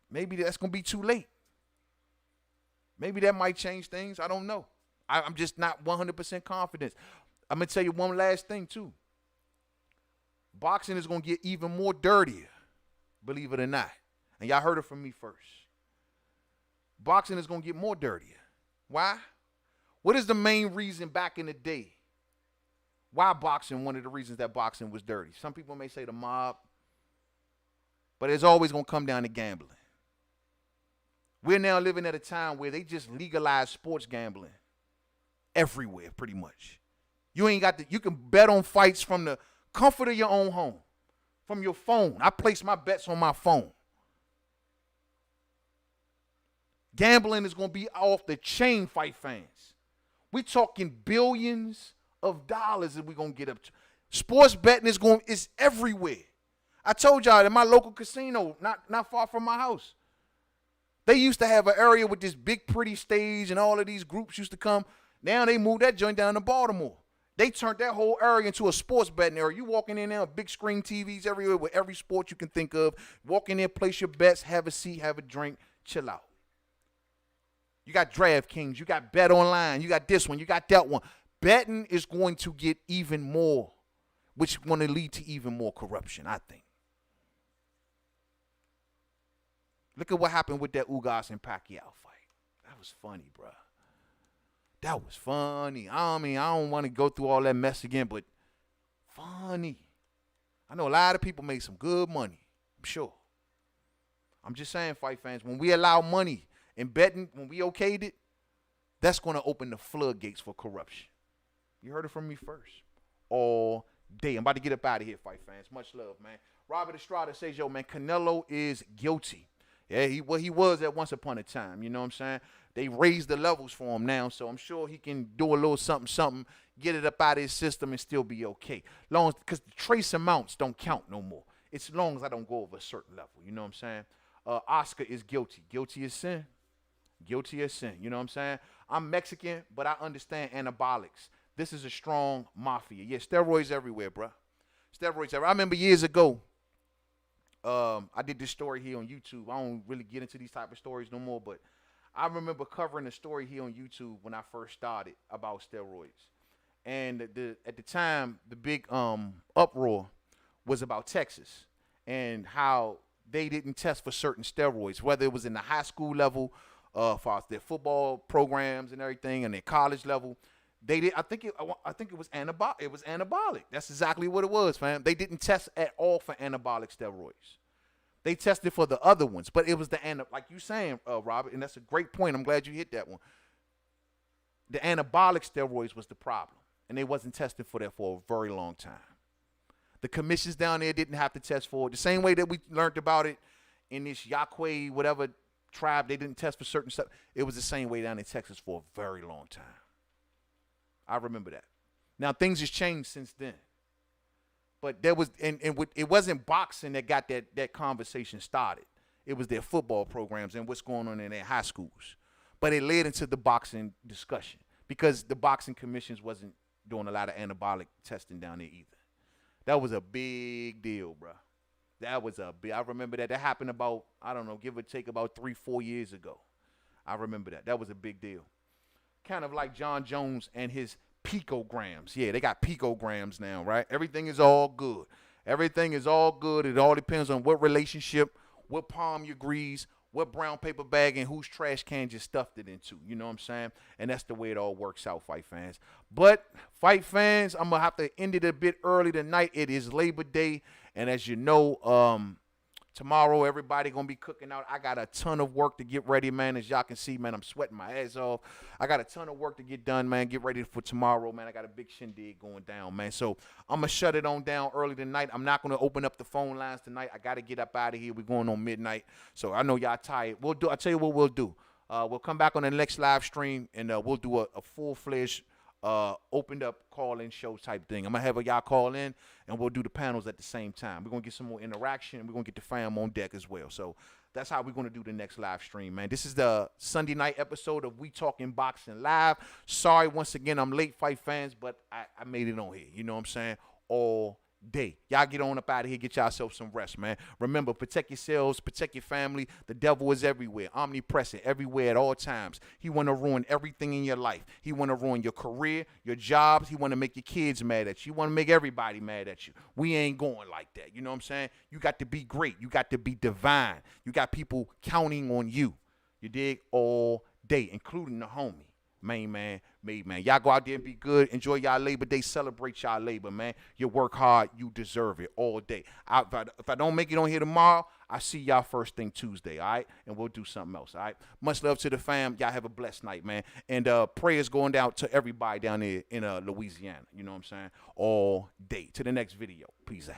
A: maybe that's going to be too late. Maybe that might change things. I don't know. I'm just not 100% confident. I'm going to tell you one last thing, too. Boxing is going to get even more dirtier, believe it or not. And y'all heard it from me first. Boxing is going to get more dirtier. Why? What is the main reason back in the day? Why boxing? One of the reasons that boxing was dirty. Some people may say the mob, but it's always going to come down to gambling. We're now living at a time where they just legalize sports gambling everywhere, pretty much. You can bet on fights from the comfort of your own home, from your phone. I place my bets on my phone. Gambling is going to be off the chain, fight fans. We're talking billions of dollars that we're going to get up to. Sports betting is everywhere. I told y'all in my local casino, not far from my house, they used to have an area with this big pretty stage and all of these groups used to come. Now they moved that joint down to Baltimore. They turned that whole area into a sports betting area. You walking in there, big screen TVs everywhere with every sport you can think of. Walk in there, place your bets, have a seat, have a drink, chill out. You got DraftKings, you got Bet Online, you got this one, you got that one. Betting is going to get even more, which is going to lead to even more corruption, I think. Look at what happened with that Ugas and Pacquiao fight. That was funny, bro. That was funny. I mean, I don't want to go through all that mess again, but funny. I know a lot of people made some good money, I'm sure. I'm just saying, fight fans, when we allow money in betting, when we okayed it, that's going to open the floodgates for corruption. You heard it from me first. All day. I'm about to get up out of here, fight fans. Much love, man. Robert Estrada says, yo, man, Canelo is guilty. Yeah, he was at once upon a time. You know what I'm saying? They raised the levels for him now, so I'm sure he can do a little something, get it up out of his system and still be okay. Long as, because the trace amounts don't count no more. It's as long as I don't go over a certain level. You know what I'm saying? Oscar is guilty. Guilty as sin. Guilty as sin. You know what I'm saying? I'm Mexican, but I understand anabolics. This is a strong mafia. Yeah, steroids everywhere, bro. Steroids everywhere. I remember years ago, I did this story here on YouTube. I don't really get into these type of stories no more, but I remember covering a story here on YouTube when I first started about steroids. And at the time, the big uproar was about Texas and how they didn't test for certain steroids, whether it was in the high school level, for their football programs and everything, and their college level. They did. I think it was anabolic. It was anabolic. That's exactly what it was, fam. They didn't test at all for anabolic steroids. They tested for the other ones, but it was like you saying, Robert, and that's a great point. I'm glad you hit that one. The anabolic steroids was the problem, and they wasn't testing for that for a very long time. The commissions down there didn't have to test for it. The same way that we learned about it in this Yaqui, whatever tribe, they didn't test for certain stuff. It was the same way down in Texas for a very long time. I remember that. Now, things has changed since then. But there was, it wasn't boxing that got that conversation started. It was their football programs and what's going on in their high schools. But it led into the boxing discussion because the boxing commissions wasn't doing a lot of anabolic testing down there either. That was a big deal, bro. That was I remember that. That happened about, I don't know, give or take about 3-4 years ago. I remember that. That was a big deal. Kind of like John Jones and his picograms. Yeah, they got picograms now, right? Everything is all good. Everything is all good. It all depends on what relationship, what palm you grease, what brown paper bag, and whose trash can you stuffed it into. You know what I'm saying? And that's the way it all works out, fight fans. But, fight fans, I'm going to have to end it a bit early tonight. It is Labor Day. And as you know, tomorrow everybody going to be cooking out. I got a ton of work to get ready, man. As y'all can see, man, I'm sweating my ass off. I got a ton of work to get done, man. Get ready for tomorrow, man. I got a big shindig going down, man. So I'm going to shut it on down early tonight. I'm not going to open up the phone lines tonight. I got to get up out of here. We're going on midnight. So I know y'all tired. I'll tell you what we'll do. We'll come back on the next live stream, and we'll do a full-fledged opened up call-in show type thing. I'm going to have y'all call in, and we'll do the panels at the same time. We're going to get some more interaction, and we're going to get the fam on deck as well. So that's how we're going to do the next live stream, man. This is the Sunday night episode of We Talking Boxing Live. Sorry, once again, I'm late, fight fans, but I made it on here. You know what I'm saying? All day. Y'all get on up out of here. Get yourself some rest, man. Remember, protect yourselves, protect your family. The devil is everywhere, omnipresent, everywhere at all times. He want to ruin everything in your life. He want to ruin your career, your jobs. He want to make your kids mad at you. He want to make everybody mad at you. We ain't going like that. You know what I'm saying? You got to be great. You got to be divine. You got people counting on you. You dig? All day, including the homie. Mainman Mademan. Y'all go out there and be good. Enjoy y'all Labor Day. Celebrate y'all labor, man. You work hard. You deserve it all day. If I don't make it on here tomorrow, I see y'all first thing Tuesday, all right? And we'll do something else, all right? Much love to the fam. Y'all have a blessed night, man. And prayers going down to everybody down there in Louisiana. You know what I'm saying? All day. To the next video. Peace out.